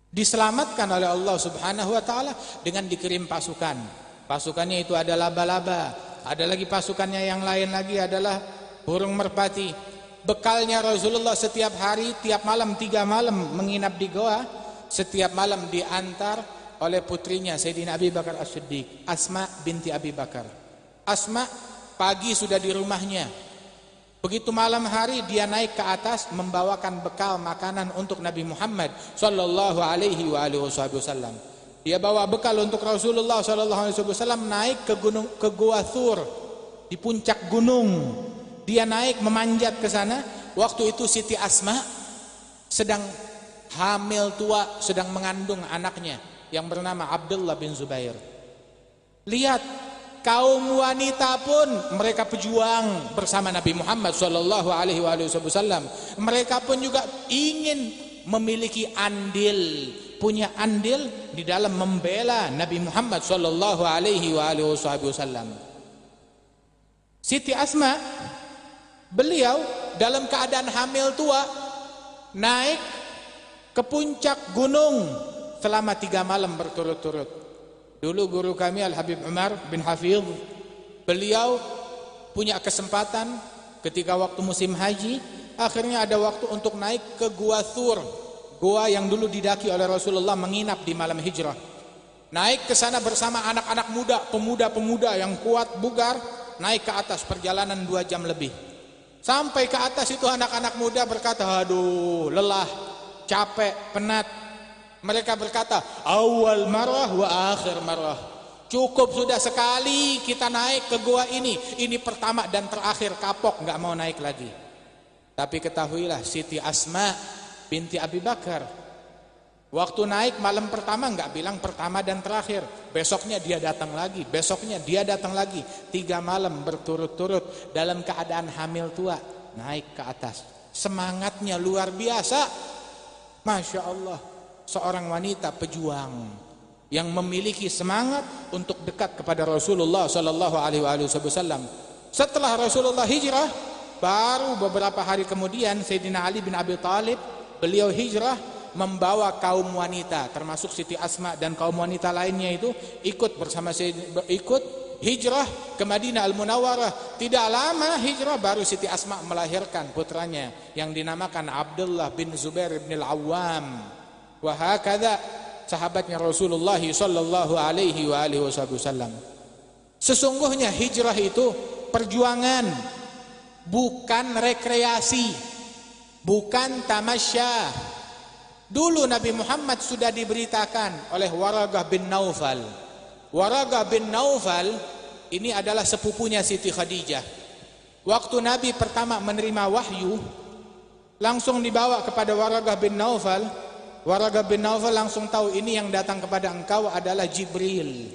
diselamatkan oleh Allah Subhanahu wa taala dengan dikirim pasukan. Pasukannya itu ada laba-laba, ada lagi pasukannya yang lain lagi adalah burung merpati. Bekalnya Rasulullah setiap hari, tiap malam 3 malam menginap di goa. Setiap malam diantar oleh putrinya Sayyidina Abi Bakar As-Siddiq, Asma binti Abi Bakar. Asma pagi sudah di rumahnya. Begitu malam hari dia naik ke atas membawakan bekal makanan untuk Nabi Muhammad sallallahu alaihi wasallam. Dia bawa bekal untuk Rasulullah sallallahu alaihi wasallam, naik ke Gua Thur di puncak gunung. Dia naik memanjat ke sana. Waktu itu Siti Asma sedang hamil tua, sedang mengandung anaknya yang bernama Abdullah bin Zubair. Lihat, kaum wanita pun mereka pejuang bersama Nabi Muhammad sallallahu alaihi wasallam. Mereka pun juga ingin memiliki andil, punya andil di dalam membela Nabi Muhammad sallallahu alaihi wasallam. Siti Asma, beliau dalam keadaan hamil tua naik ke puncak gunung selama 3 malam berturut-turut. Dulu guru kami Al-Habib Umar bin Hafidh, beliau punya kesempatan ketika waktu musim haji, akhirnya ada waktu untuk naik ke Gua Thur, gua yang dulu didaki oleh Rasulullah menginap di malam hijrah. Naik ke sana bersama anak-anak muda, pemuda-pemuda yang kuat bugar, naik ke atas perjalanan 2 jam lebih. Sampai ke atas itu anak-anak muda berkata, aduh lelah, capek, penat. Mereka berkata, awal marah wa akhir marah. Cukup sudah sekali kita naik ke gua ini pertama dan terakhir, kapok, nggak mau naik lagi. Tapi ketahuilah Siti Asma binti Abi Bakar, waktu naik malam pertama nggak bilang pertama dan terakhir. Besoknya dia datang lagi, besoknya dia datang lagi. 3 malam berturut-turut dalam keadaan hamil tua naik ke atas. Semangatnya luar biasa. Masya Allah, seorang wanita pejuang yang memiliki semangat untuk dekat kepada Rasulullah sallallahu alaihi wasallam. Setelah Rasulullah hijrah, baru beberapa hari kemudian Sayyidina Ali bin Abi Thalib, beliau hijrah membawa kaum wanita termasuk Siti Asma dan kaum wanita lainnya itu ikut bersama hijrah ke Madinah Al-Munawwarah. Tidak lama hijrah baru Siti Asma melahirkan putranya yang dinamakan Abdullah bin Zubair bin Al-Awwam. Wa hakadha sahabatnya Rasulullah sallallahu alaihi wasallam. Sesungguhnya hijrah itu perjuangan, bukan rekreasi, bukan tamasya. Dulu Nabi Muhammad sudah diberitakan oleh Waraqah bin Naufal. Waraqah bin Naufal ini adalah sepupunya Siti Khadijah. Waktu Nabi pertama menerima wahyu, langsung dibawa kepada Waraqah bin Naufal. Waraqah bin Naufal langsung tahu ini yang datang kepada engkau adalah Jibril.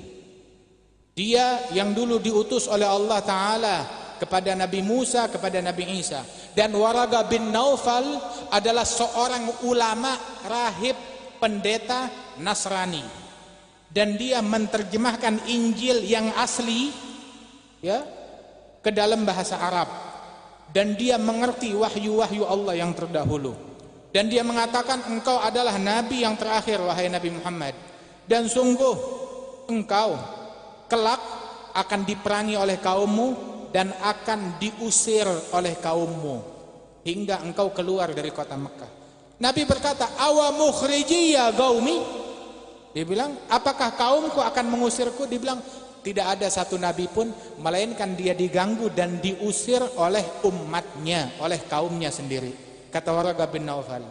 Dia yang dulu diutus oleh Allah Ta'ala kepada Nabi Musa, kepada Nabi Isa. Dan Waraqah bin Naufal adalah seorang ulama, rahib, pendeta Nasrani. Dan dia menerjemahkan Injil yang asli ya ke dalam bahasa Arab. Dan dia mengerti wahyu-wahyu Allah yang terdahulu. Dan dia mengatakan engkau adalah nabi yang terakhir wahai Nabi Muhammad. Dan sungguh engkau kelak akan diperangi oleh kaummu dan akan diusir oleh kaummu hingga engkau keluar dari kota Mekah. Nabi berkata, awa mukhriji ya qaumi. Dia bilang, apakah kaumku akan mengusirku? Dia bilang, tidak ada satu nabi pun melainkan dia diganggu dan diusir oleh umatnya, oleh kaumnya sendiri. Kata Waraqah bin Naufal,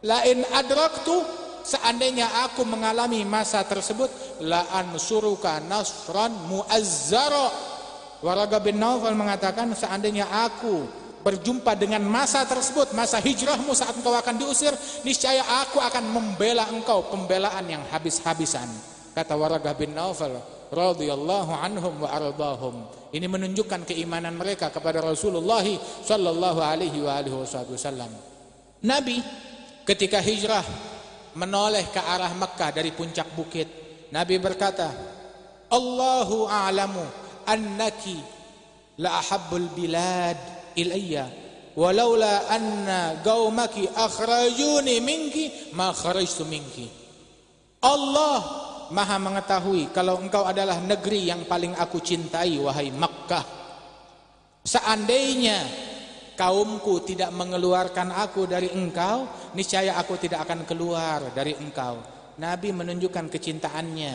la in adraktu, seandainya aku mengalami masa tersebut, la ansuruka nasran muazzara. Waraqah bin Naufal mengatakan, seandainya aku berjumpa dengan masa tersebut, masa hijrahmu saat engkau akan diusir, niscaya aku akan membela engkau pembelaan yang habis-habisan. Kata Waraqah bin Naufal radhiyallahu anhum wa ardahum. Ini menunjukkan keimanan mereka kepada Rasulullah sallallahu alaihi wasallam. Nabi ketika hijrah menoleh ke arah Mekah dari puncak bukit. Nabi berkata, Allahu a'lamu annaki la ahabbul bilad ilayya walaula anna qaumaki akhrajuni minki ma kharajtu minki. Allah Maha mengetahui kalau engkau adalah negeri yang paling aku cintai, wahai Makkah. Seandainya kaumku tidak mengeluarkan aku dari engkau, niscaya aku tidak akan keluar dari engkau. Nabi menunjukkan kecintaannya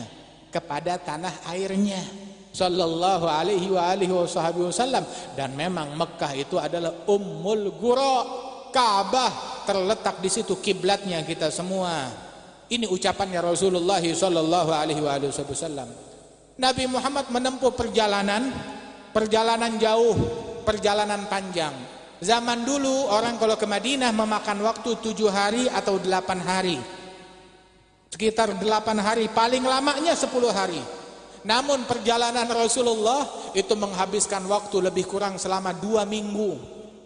kepada tanah airnya, sallallahu alaihi wasallam. Dan memang Mekah itu adalah Ummul Qura, Ka'bah terletak di situ, kiblatnya kita semua. Ini ucapannya Rasulullah sallallahu alaihi wasallam. Nabi Muhammad menempuh perjalanan jauh, perjalanan panjang. Zaman dulu orang kalau ke Madinah memakan waktu 7 hari atau 8 hari. Sekitar 8 hari, paling lamanya 10 hari. Namun perjalanan Rasulullah itu menghabiskan waktu lebih kurang selama 2 minggu.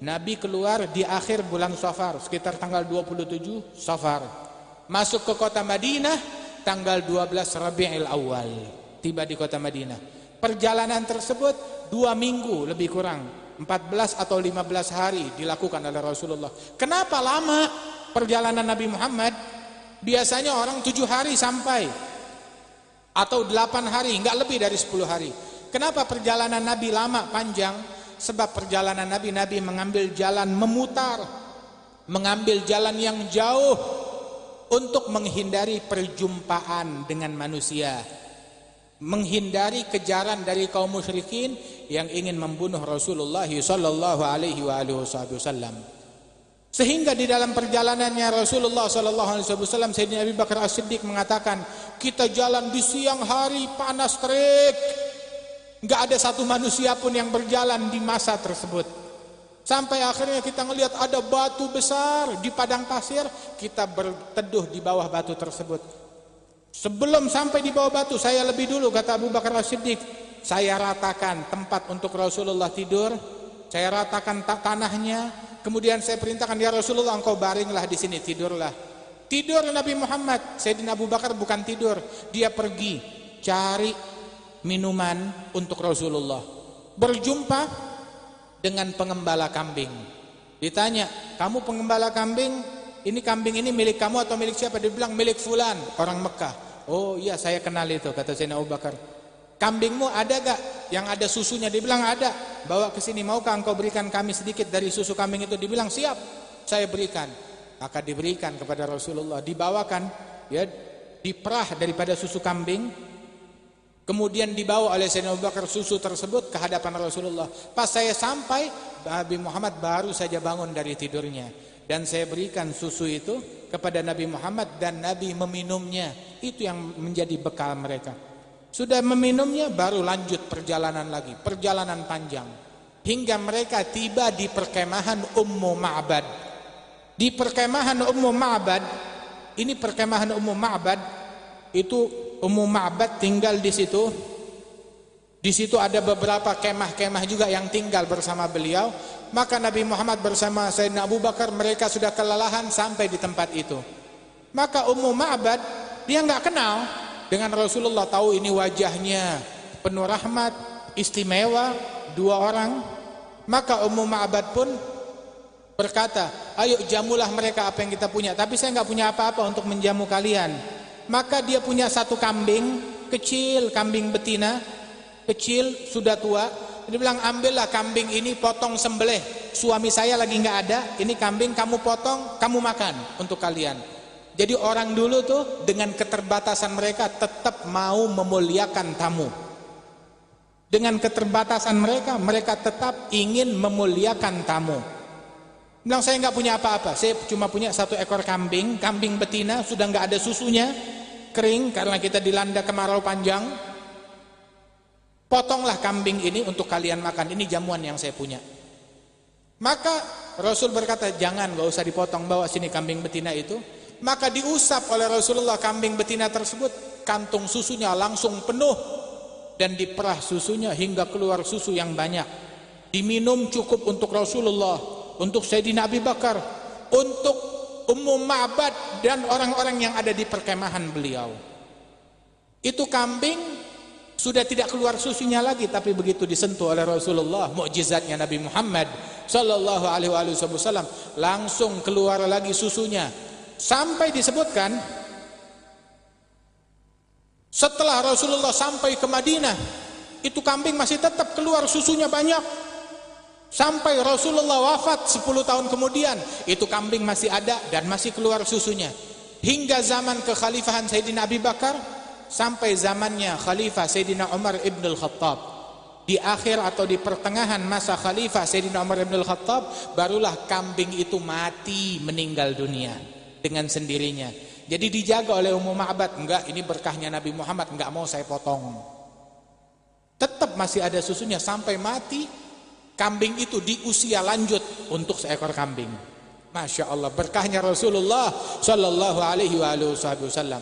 Nabi keluar di akhir bulan Safar, sekitar tanggal 27 Safar. Masuk ke kota Madinah tanggal 12 Rabiul Awal. Tiba di kota Madinah. Perjalanan tersebut 2 minggu lebih kurang, 14 atau 15 hari dilakukan oleh Rasulullah. Kenapa lama perjalanan Nabi Muhammad? Biasanya orang 7 hari sampai, atau 8 hari, enggak lebih dari 10 hari. Kenapa perjalanan Nabi lama panjang? Sebab perjalanan Nabi mengambil jalan memutar, mengambil jalan yang jauh untuk menghindari perjumpaan dengan manusia, menghindari kejaran dari kaum musyrikin yang ingin membunuh Rasulullah sallallahu alaihi wasallam. Sehingga di dalam perjalanannya Rasulullah sallallahu alaihi wasallam, Sayyidina Abu Bakar As-Siddiq mengatakan, kita jalan di siang hari panas terik, enggak ada satu manusia pun yang berjalan di masa tersebut. Sampai akhirnya kita melihat ada batu besar di padang pasir, kita berteduh di bawah batu tersebut. Sebelum sampai di bawah batu, saya lebih dulu, kata Abu Bakar As-Siddiq, saya ratakan tempat untuk Rasulullah tidur, saya ratakan tanahnya, kemudian saya perintahkan, ya Rasulullah engkau baringlah di sini, tidurlah. Tidur Nabi Muhammad. Sayyidina Abu Bakar bukan tidur, dia pergi cari minuman untuk Rasulullah. Berjumpa dengan pengembala kambing. Ditanya, kamu pengembala kambing, ini kambing ini milik kamu atau milik siapa? Dia bilang milik fulan, orang Mekah. Oh iya, saya kenal itu, kata Sayyidina Abu Bakar. Kambingmu ada gak yang ada susunya? Dia bilang ada. Bawa ke sini, maukah engkau berikan kami sedikit dari susu kambing itu? Dia bilang siap, saya berikan. Maka diberikan kepada Rasulullah, dibawakan ya, diperah daripada susu kambing. Kemudian dibawa oleh Sayyidina Abu Bakar susu tersebut ke hadapan Rasulullah. Pas saya sampai, Nabi Muhammad baru saja bangun dari tidurnya. Dan saya berikan susu itu kepada Nabi Muhammad dan Nabi meminumnya. Itu yang menjadi bekal mereka. Sudah meminumnya, baru lanjut perjalanan lagi. Perjalanan panjang. Hingga mereka tiba di perkemahan Ummu Ma'bad. Di perkemahan Ummu Ma'bad, ini perkemahan Ummu Ma'bad, itu Ummu Ma'bad tinggal di situ. Di situ ada beberapa kemah-kemah juga yang tinggal bersama beliau. Maka Nabi Muhammad bersama Sayyidina Abu Bakar, mereka sudah kelelahan sampai di tempat itu. Maka Ummu Ma'bad, dia enggak kenal dengan Rasulullah, tahu ini wajahnya penuh rahmat, istimewa, 2 orang. Maka Ummu Ma'bad pun berkata, ayo jamulah mereka apa yang kita punya, tapi saya enggak punya apa-apa untuk menjamu kalian. Maka dia punya 1 kambing kecil, kambing betina kecil, sudah tua. Dia bilang, ambillah kambing ini, potong sembelih, suami saya lagi nggak ada, ini kambing kamu potong, kamu makan untuk kalian. Jadi orang dulu tuh dengan keterbatasan mereka tetap mau memuliakan tamu. Dengan keterbatasan mereka, mereka tetap ingin memuliakan tamu. Bilang, saya nggak punya apa-apa, saya cuma punya 1 ekor kambing, kambing betina, sudah nggak ada susunya, kering karena kita dilanda kemarau panjang. Potonglah kambing ini untuk kalian makan, ini jamuan yang saya punya. Maka Rasul berkata, jangan, gak usah dipotong, bawa sini kambing betina itu. Maka diusap oleh Rasulullah kambing betina tersebut, kantung susunya langsung penuh dan diperah susunya hingga keluar susu yang banyak. Diminum cukup untuk Rasulullah, untuk Sayyidina Abu Bakar, untuk Ummu Ma'bad dan orang-orang yang ada di perkemahan beliau. Itu kambing sudah tidak keluar susunya lagi, tapi begitu disentuh oleh Rasulullah, mukjizatnya Nabi Muhammad sallallahu alaihi wasallam, langsung keluar lagi susunya. Sampai disebutkan setelah Rasulullah sampai ke Madinah, itu kambing masih tetap keluar susunya banyak. Sampai Rasulullah wafat 10 tahun kemudian, itu kambing masih ada dan masih keluar susunya. Hingga zaman kekhalifahan Sayyidina Abi Bakar, sampai zamannya Khalifah Sayyidina Umar ibn al-Khattab. Di akhir atau di pertengahan masa Khalifah Sayyidina Umar ibn al-Khattab, barulah kambing itu mati, meninggal dunia dengan sendirinya. Jadi dijaga oleh Ummu Ma'bad, enggak, ini berkahnya Nabi Muhammad, enggak mau saya potong. Tetap masih ada susunya sampai mati. Kambing itu di usia lanjut untuk seekor kambing. Masya Allah, berkahnya Rasulullah sallallahu alaihi wasallam.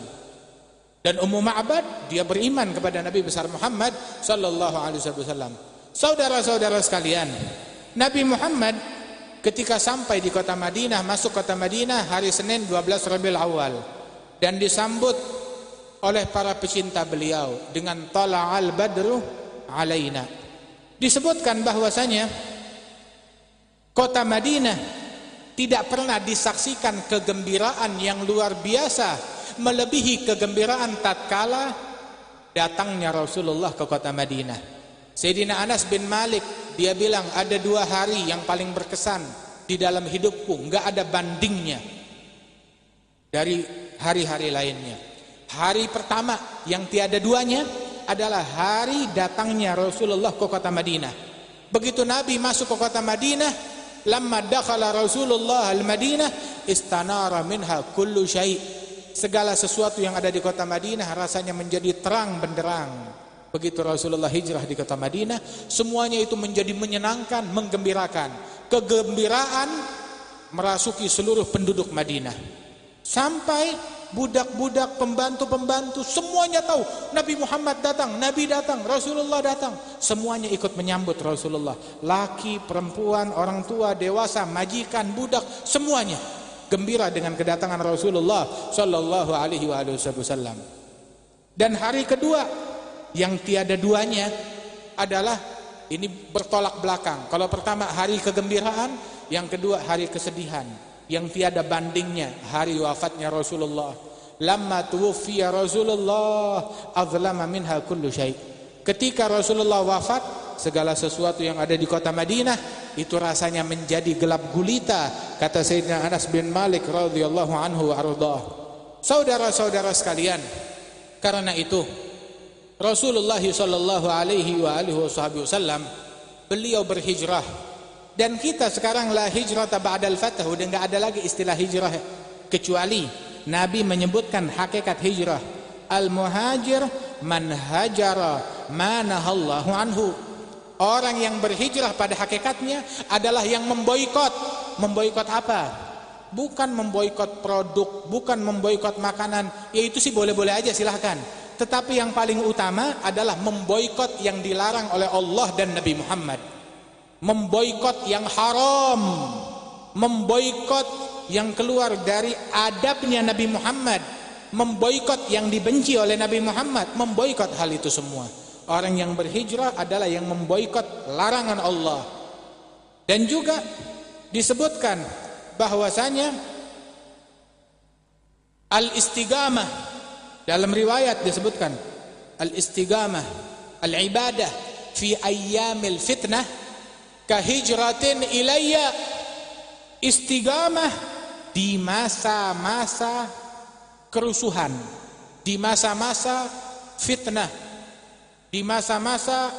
Dan Ummu Ma'bad, dia beriman kepada Nabi besar Muhammad sallallahu alaihi wasallam. Saudara-saudara sekalian, Nabi Muhammad ketika sampai di kota Madinah, masuk kota Madinah hari Senin 12 Rabiul Awal, dan disambut oleh para pecinta beliau dengan tala'al badru alaina. Disebutkan bahwasanya kota Madinah tidak pernah disaksikan kegembiraan yang luar biasa melebihi kegembiraan tatkala datangnya Rasulullah ke kota Madinah. Sayyidina Anas bin Malik, dia bilang ada 2 hari yang paling berkesan di dalam hidupku, enggak ada bandingnya dari hari-hari lainnya. Hari pertama yang tiada duanya adalah hari datangnya Rasulullah ke kota Madinah. Begitu Nabi masuk ke kota Madinah, lamma dakhala Rasulullah al-Madinah istanara minha kullu syai'. Segala sesuatu yang ada di kota Madinah rasanya menjadi terang benderang. Begitu Rasulullah hijrah di kota Madinah, semuanya itu menjadi menyenangkan, menggembirakan. Kegembiraan merasuki seluruh penduduk Madinah. Sampai budak-budak, pembantu-pembantu, semuanya tahu Nabi Muhammad datang, Nabi datang, Rasulullah datang. Semuanya ikut menyambut Rasulullah. Laki, perempuan, orang tua, dewasa, majikan, budak, semuanya gembira dengan kedatangan Rasulullah sallallahu alaihi wasallam. Dan hari kedua yang tiada duanya adalah ini bertolak belakang. Kalau pertama hari kegembiraan, yang kedua hari kesedihan. Yang tiada bandingnya hari wafatnya Rasulullah. Lamma tuwfiya Rasulullah azlama minha kullu syai'. Ketika Rasulullah wafat, segala sesuatu yang ada di kota Madinah itu rasanya menjadi gelap gulita, kata Sayyidina Anas bin Malik radhiyallahu anhu ardhah. Saudara-saudara sekalian, karena itu Rasulullah sallallahu alaihi wasallam beliau berhijrah. Dan kita sekarang la hijrah ba'dal fath, udah enggak ada lagi istilah hijrah, kecuali Nabi menyebutkan hakikat hijrah. Al-muhajir man hajara ma nahallahu anhu. Orang yang berhijrah pada hakikatnya adalah yang memboikot. Memboikot apa? Bukan memboikot produk, bukan memboikot makanan. Ya itu sih boleh-boleh aja, silahkan. Tetapi yang paling utama adalah memboikot yang dilarang oleh Allah dan Nabi Muhammad. Memboikot yang haram, memboikot yang keluar dari adabnya Nabi Muhammad, memboikot yang dibenci oleh Nabi Muhammad, memboikot hal itu semua. Orang yang berhijrah adalah yang memboikot larangan Allah. Dan juga disebutkan bahwasanya al-istigamah, dalam riwayat disebutkan al-istigamah, al-ibadah fi ayyamil fitnah kahijratin ilayya. Istigamah di masa-masa kerusuhan, di masa-masa fitnah, di masa-masa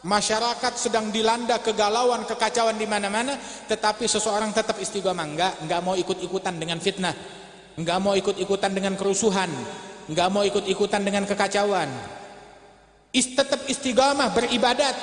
masyarakat sedang dilanda kegalauan, kekacauan di mana-mana, tetapi seseorang tetap istigamah, enggak mau ikut-ikutan dengan fitnah, enggak mau ikut-ikutan dengan kerusuhan, enggak mau ikut-ikutan dengan kekacauan. Tetap istigamah beribadat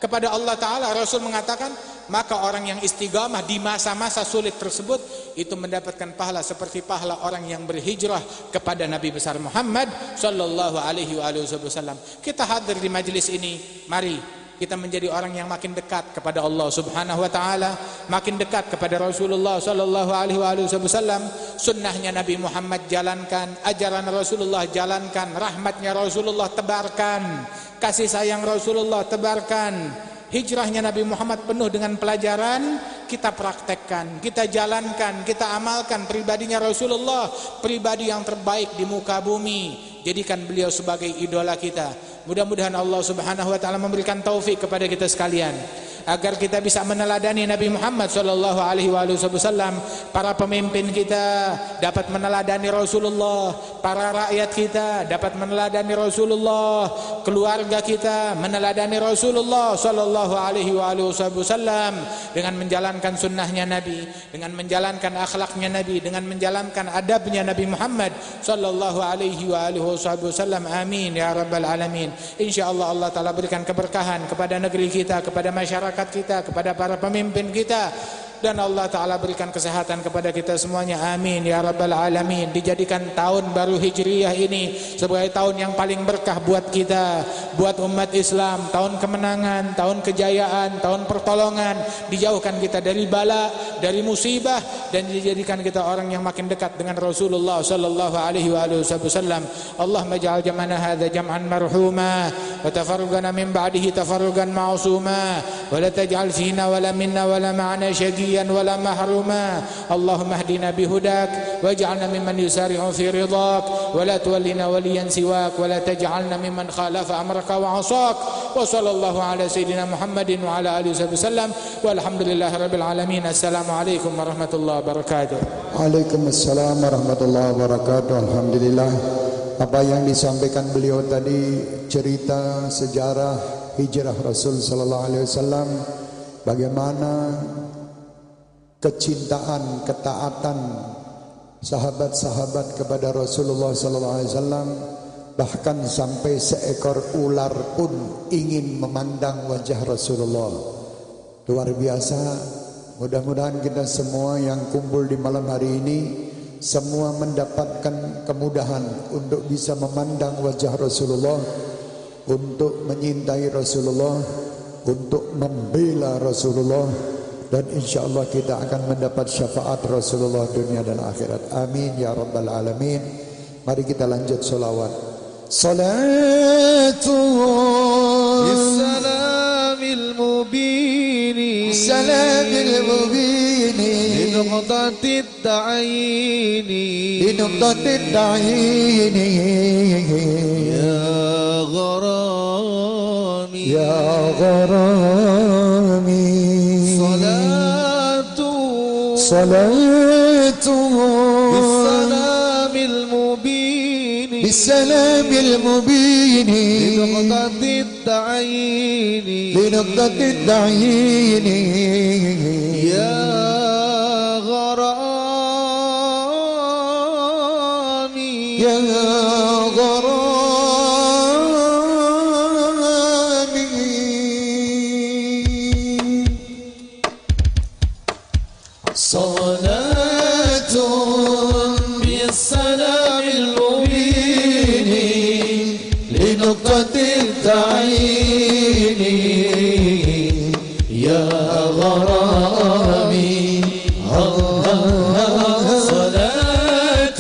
kepada Allah Ta'ala. Rasul mengatakan, maka orang yang istigamah di masa-masa sulit tersebut itu mendapatkan pahala seperti pahala orang yang berhijrah kepada Nabi besar Muhammad sallallahu alaihi wasallam. Kita hadir di majelis ini, mari kita menjadi orang yang makin dekat kepada Allah Subhanahu wa taala, makin dekat kepada Rasulullah sallallahu alaihi wasallam. Sunnahnya Nabi Muhammad jalankan, ajaran Rasulullah jalankan, rahmatnya Rasulullah tebarkan, kasih sayang Rasulullah tebarkan. Hijrahnya Nabi Muhammad penuh dengan pelajaran, kita praktekkan, kita jalankan, kita amalkan pribadinya Rasulullah, pribadi yang terbaik di muka bumi. Jadikan beliau sebagai idola kita. Mudah-mudahan Allah Subhanahu wa taala memberikan taufik kepada kita sekalian agar kita bisa meneladani Nabi Muhammad sallallahu alaihi wasallam. Para pemimpin kita dapat meneladani Rasulullah, para rakyat kita dapat meneladani Rasulullah, keluarga kita meneladani Rasulullah sallallahu alaihi wasallam dengan menjalankan sunnahnya Nabi, dengan menjalankan akhlaknya Nabi, dengan menjalankan adabnya Nabi Muhammad sallallahu alaihi wasallam. Amin ya rabbal alamin. Insyaallah Allah taala berikan keberkahan kepada negeri kita, kepada masyarakat kita, kepada para pemimpin kita, dan Allah Ta'ala berikan kesehatan kepada kita semuanya. Amin ya rabbal alamin. Dijadikan tahun baru Hijriyah ini sebagai tahun yang paling berkah buat kita, buat umat Islam, tahun kemenangan, tahun kejayaan, tahun pertolongan. Dijauhkan kita dari bala, dari musibah, dan dijadikan kita orang yang makin dekat dengan Rasulullah sallallahu alaihi wasallam. Allahumma ja'al jam'ana hadza jam'an marhuma wa tafarrugana min ba'dihi tafarrugan ma'suma wa la taj'al fina wa la minna wa la ma'ana syaqiyyan ولا محروما. اللهم اهدنا بهداك واجعلنا ممن يسارع في رضاك ولا تولنا وليا سواك ولا تجعلنا ممن خالف أمرك وعصاك. وصلى الله على سيدنا محمد وعلى آله وسلم والحمد لله رب العالمين. السلام عليكم ورحمة الله وبركاته. Waalaikumsalam warahmatullahi wabarakatuh. Alhamdulillah, apa yang disampaikan beliau tadi, cerita sejarah hijrah Rasul sallallahu alaihi wasallam, bagaimana kecintaan, ketaatan sahabat-sahabat kepada Rasulullah sallallahu alaihi wasallam, bahkan sampai seekor ular pun ingin memandang wajah Rasulullah. Luar biasa. Mudah-mudahan kita semua yang kumpul di malam hari ini semua mendapatkan kemudahan untuk bisa memandang wajah Rasulullah, untuk menyintai Rasulullah, untuk membela Rasulullah. Dan insyaAllah kita akan mendapat syafaat Rasulullah dunia dan akhirat. Amin ya rabbal alamin. Mari kita lanjut solawat. Salatu Bissalamil mubini Bissalamil mubini Linuqtatid da'ini Linuqtatid da'ini Ya gharami Ya gharami صلاة بالسلام المبين بالسلام المبين لنقطة التعيين لنقطة التعيين يا غرامي يا غرامي صلاة بالسلام المبين لنقطة التعيين يا غرامي صلاة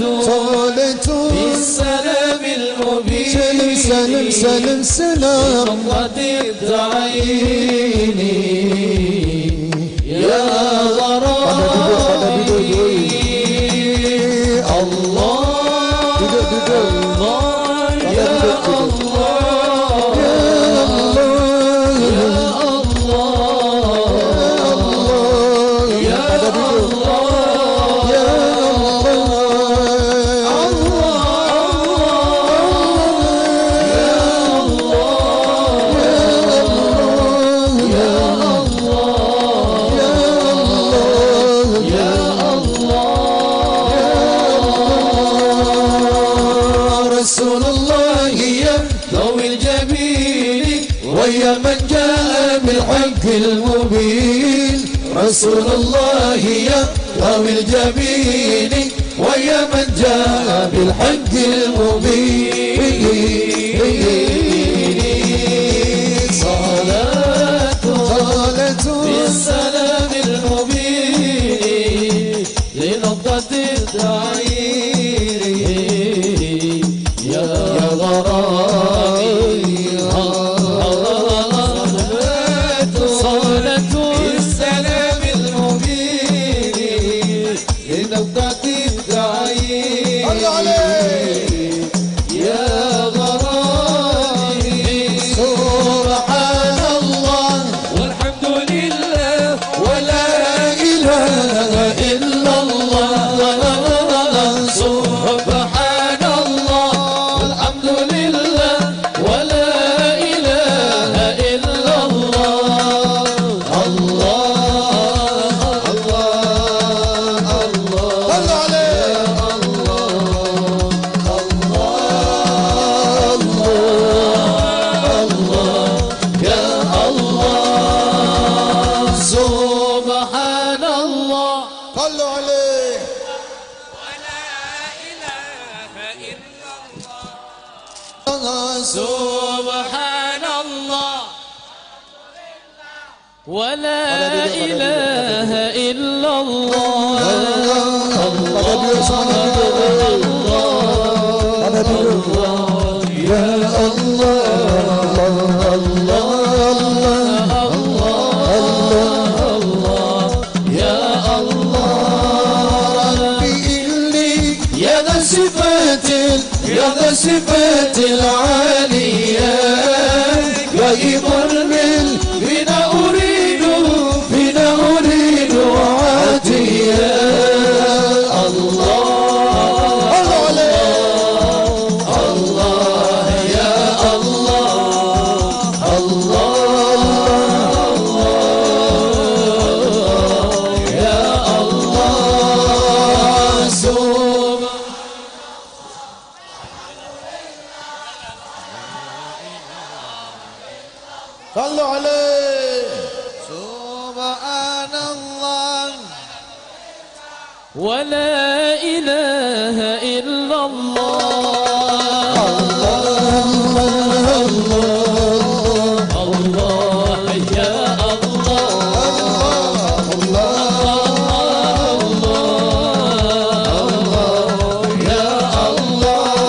بالسلام المبين سلام سلام سلام لنقطة التعيين يا ويا من جاء بالحق المبين رسول الله يا قوي الجبين ويا من جاء بالحق المبين صلاة بغدة التعيين صلوا عليه يا غرامي سبحان الله والحمد لله ولا إله إلا الله سبحان الله والحمد لله ولا إله إلا الله الله الله الله صلوا عليه يا الله سبحان الله صلوا عليه سبحان الله ولا إله إلا الله pada duduk semuanya duduk pada duduk ya Allah يا الله ربي إني يا ذا الصفات العالية غيب من فينا أريد عاتية الله الله يا الله يا الله صلوا عليه سبحان الله ولا إله إلا الله الله يا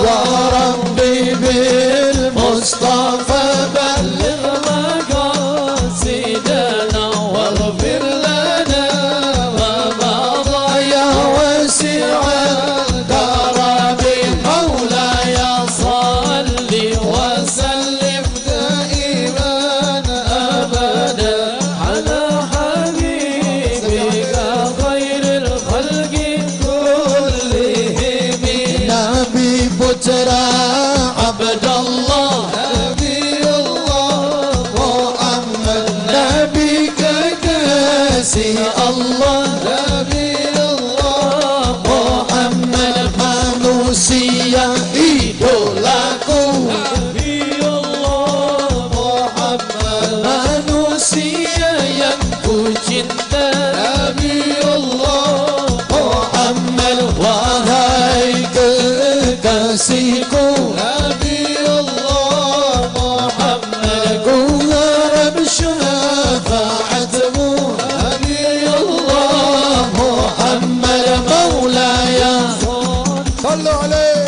وربي بالمصطفى بلغ مقاصدنا واغفر لنا ما مضى يا واسع الكرم مولاي صل وسلم دائما ابدا على حبيبك خير الخلق كلهم نبي بترى عبد الله نبي الله محمد نبيك كاسي الله نبي الله محمد manusia idolaku نبي الله محمد manusia yang ku cinta نبي الله محمد wahai kekasihku نبي الله محمد ku harap syafaatmu نبي الله Muhammad maulaya صلوا عليه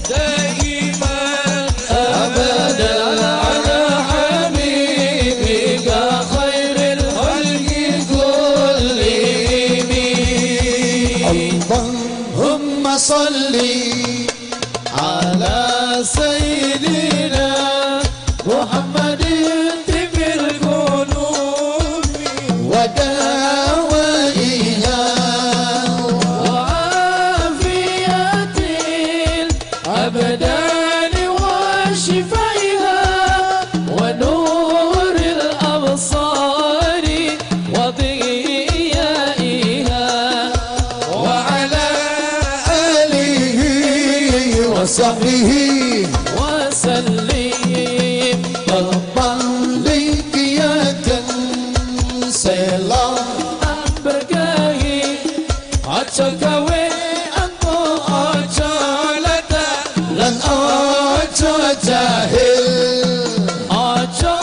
دائما أبدا على حبيبك خير الخلق كلهم اللهم صل على سيدنا محمد طب القلوب ودوائها وعافية الأبدان وشفائها ونور الأبصار وضيائها وعلى آله وصحبه وسلم terbalik ya selam berkahi aja gawe aku aja lata lan ojo jahil aja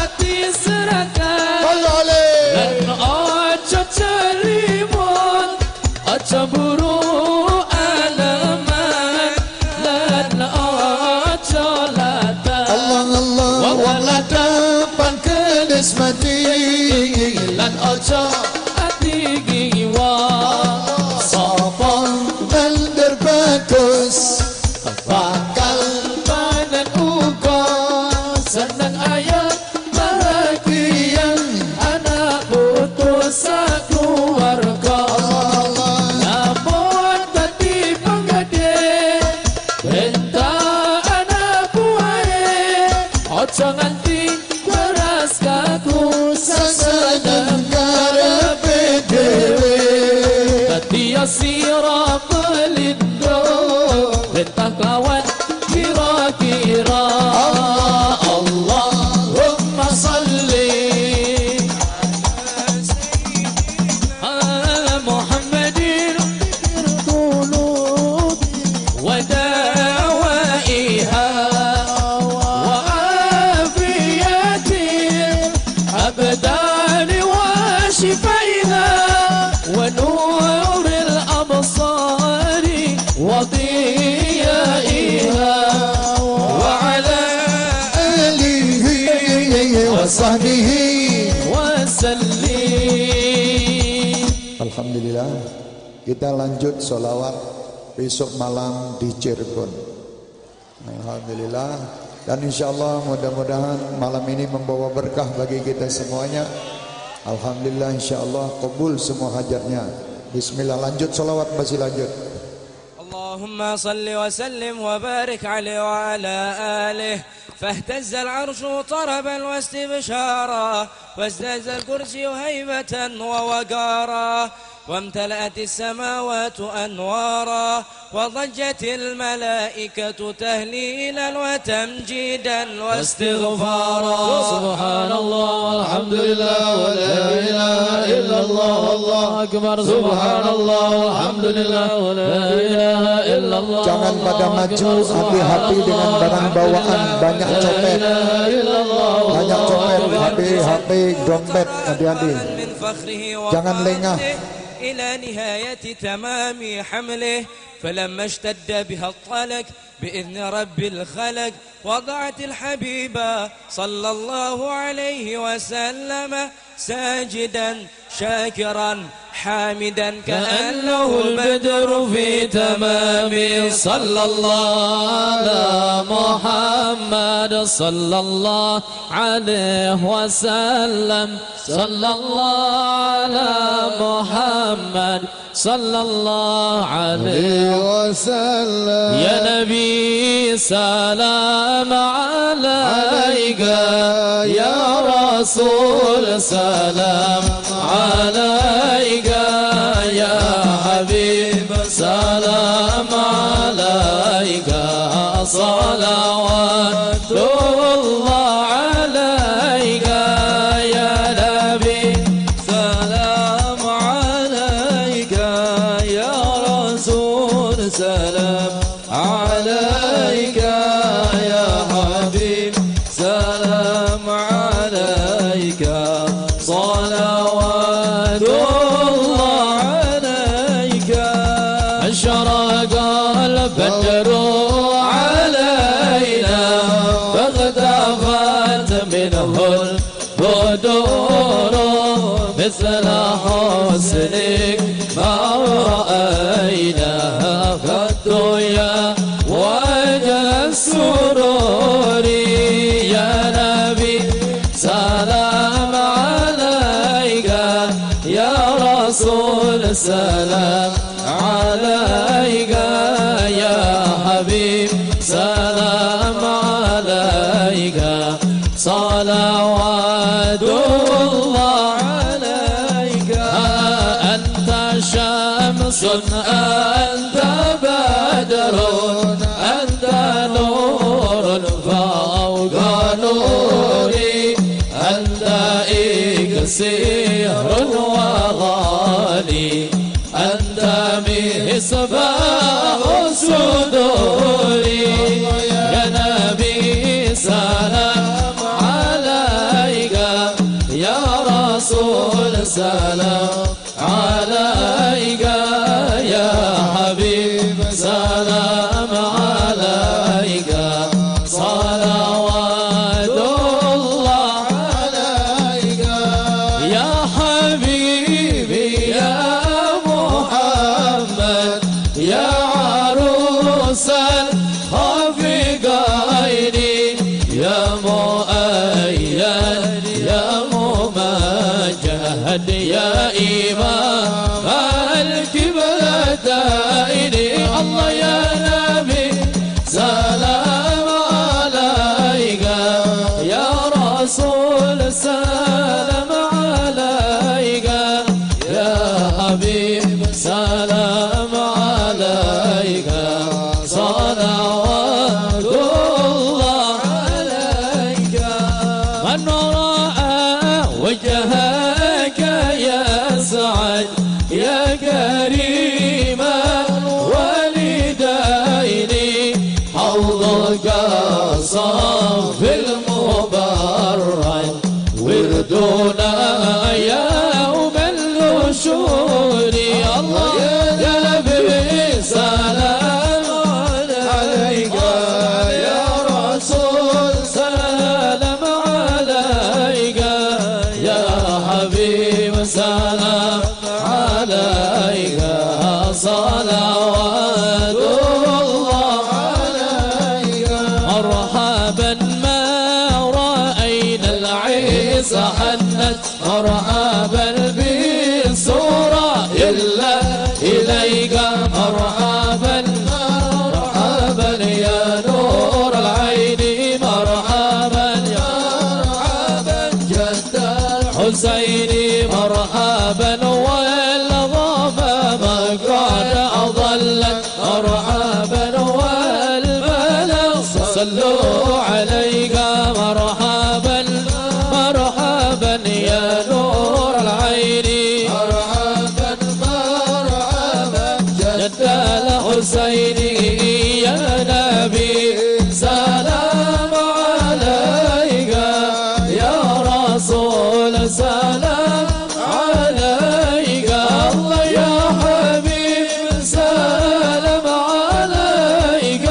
ati serakah Sallu alaihi lan aja celimun aja buru alaman lan aja lata Allah Allah wala dapan kedes mati lan aja ati giwa sira pelindung Rintah kawan kira-kira Allahumma salli ala Muhammadin wa dawaiha wa afiyatil abdani wa shifaiha wa nuril absari wa diyaiha Sahbihi wasallim. Alhamdulillah, kita lanjut sholawat besok malam di Cirebon. Alhamdulillah, dan insyaallah mudah-mudahan malam ini membawa berkah bagi kita semuanya. Alhamdulillah, insyaallah kabul semua hajatnya. Bismillah, lanjut sholawat, masih lanjut. Allahumma salli wa sallim wa barik alaihi wa ala alihi فاهتز العرش طربا واستبشارا واهتز الكرسي هيبة ووقارا وامتلأت السماوات أنوارا وضجت الملائكة تهليلا وتمجيدا واستغفارا سبحان الله والحمد لله ولا إله إلا الله والله أكبر سبحان الله والحمد لله ولا إله إلا الله. Jangan pada maju, hati-hati dengan barang bawaan, banyak copet, HP, dompet, hati-hati. Jangan lengah. إلى نهاية تمام حمله فلما اشتد بها الطلق بإذن رب الخلق وضعت الحبيب صلى الله عليه وسلم ساجدا شاكرا حامدا كأنه البدر في تمام صلى الله على محمد صلى الله عليه وسلم صلى الله على محمد صلى الله عليه وسلم يا نبي سلام عليك يا رسول سلام عليك يا حبيب سلام عليك صلوات الله عليك يا نبي سلام عليك يا رسول سلام عليك يا حبيب سلام عليك صلوات الله عليك أشرق البدر علينا فاختفت منه البدور مثل حسنك ما رأينا قد يا وجه السرور يا نبي سلام عليك يا رسول سلام عليك يا حبيب سلام عليك صلوات الله عليك أنت شمس أنت بدر أنت نور فوق نوري أنت إكسير وغالي أنت مصباح صدوري يا نبي سلام عليك يا رسول سلام عليك يا حبيب سلام عليك صلوات الله عليك يا حبيبي يا محمد حبيب سلام عليك صلوات الله عليك من رأى وجهك يسعد يا كريم والدين حوضك صف المبرد وردنا يوم النشور الله يا نبي سلام عليك يا رسول سلام عليك يا حبيب سلام عليك صلوات الله عليك مرحبا ما رأينا العيسى حنت مرحبا بالصورة إلا إليك مرحبا مرحبا يا نور العين مرحبا يا مرحبا جد الحسين مرحبا والغابة ما قد أضلت مرحبا والبلد صلوا عليك مرحبا مرحبا يا نور العين مرحبا مرحبا جد الحسين يا نبي سلام عليك يا رسول سلام عليك الله يا حبيب سلام عليك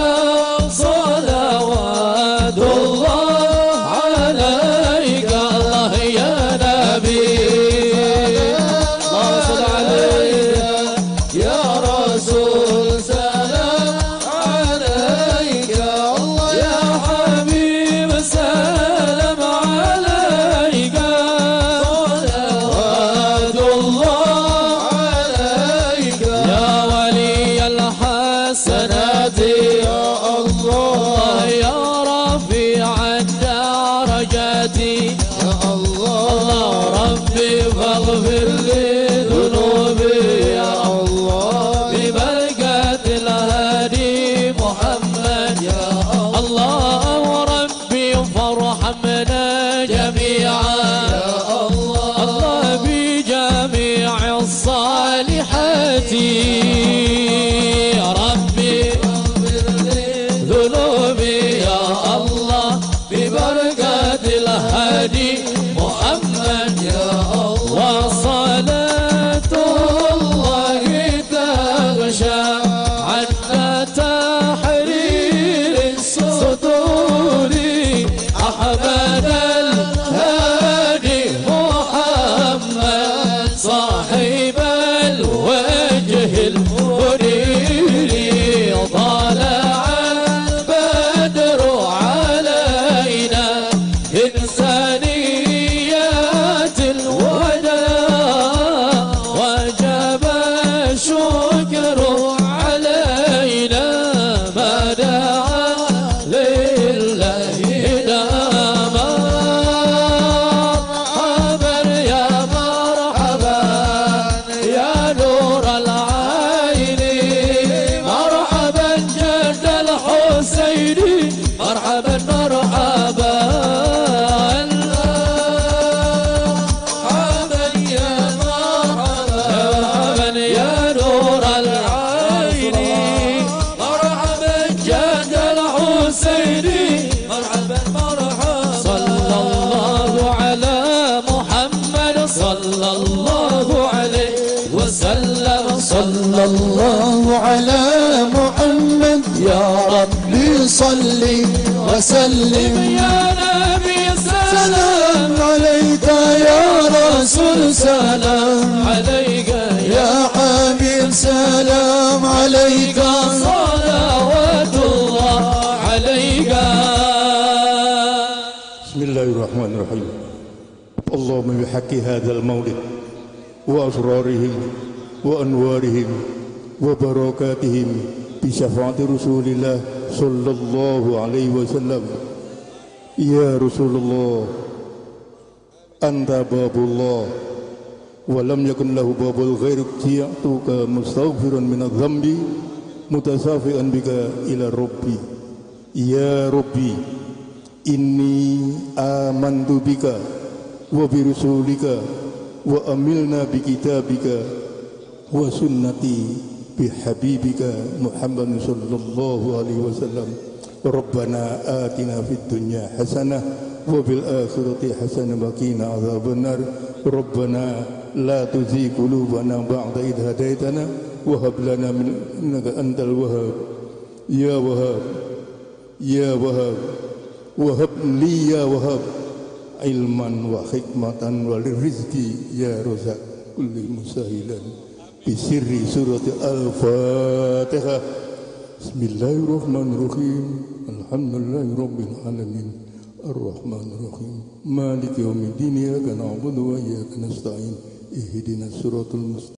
صلوات الله عليك الله يا نبي الله صل عليك يا رسول سلام عليك الله يا حبيب سلام عليك صلوات الله عليك يا ولي الحسنات يا الله يا رفيع الدرجات يا الله ربي فاغفر لي ذنوبي يا الله ببركة الهادي محمد يا الله ربي فارحمنا جميعا يا الله بجميع الصالحات يا ربي اغفر لي ذنوبي يا الله ببركة الهادي محمد يا الله وصلاة الله تغشى عنا تحرير الصدور أحمد الهادي محمد صاحب الوجه المنير طالع البدر علينا إنسانيات الوداع وجب الشكر علينا ما دعا لله داما مرحبا يا مرحبا يا نور العين مرحبا جد الحسين مرحبا مرحبا مرحبا يا مرحبا يا نور العين مرحبا جد الحسين مرحبا مرحبا صلى الله على محمد صلى الله عليه وسلم صلى الله على محمد يا ربي صل وسلم يا نبي سلام عليك يا رسول سلام عليك يا حبيب سلام عليك صلوات الله عليك بسم الله الرحمن الرحيم اللهم بحق هذا المولد وأسرارهم وأنوارهم وبركاتهم بشفاعة رسول الله صلى الله عليه وسلم يا رسول الله أنت باب الله ولم يكن له باب الغير جئتك مستغفرا من الذنب متسافئا بك إلى ربي يا ربي إني آمنت بك وبرسولك وأملنا بكتابك وسنتي بحبيبك محمد صلى الله عليه وسلم ربنا آتنا في الدنيا حسنة وفي الآخرة حسنة وقنا عذاب النار ربنا لا تزغ قلوبنا بعد إذ هديتنا وهب لنا من إنك أنت الوهاب يا وهاب يا وهاب وهب لي يا وهاب علما وحكمة وللرزق يا رزاق كل مسهلا بسر سورة الفاتحة بسم الله الرحمن الرحيم الحمد لله رب العالمين الرحمن الرحيم مالك يوم الدين إياك نعبد وإياك نستعين اهدنا الصراط المستقيم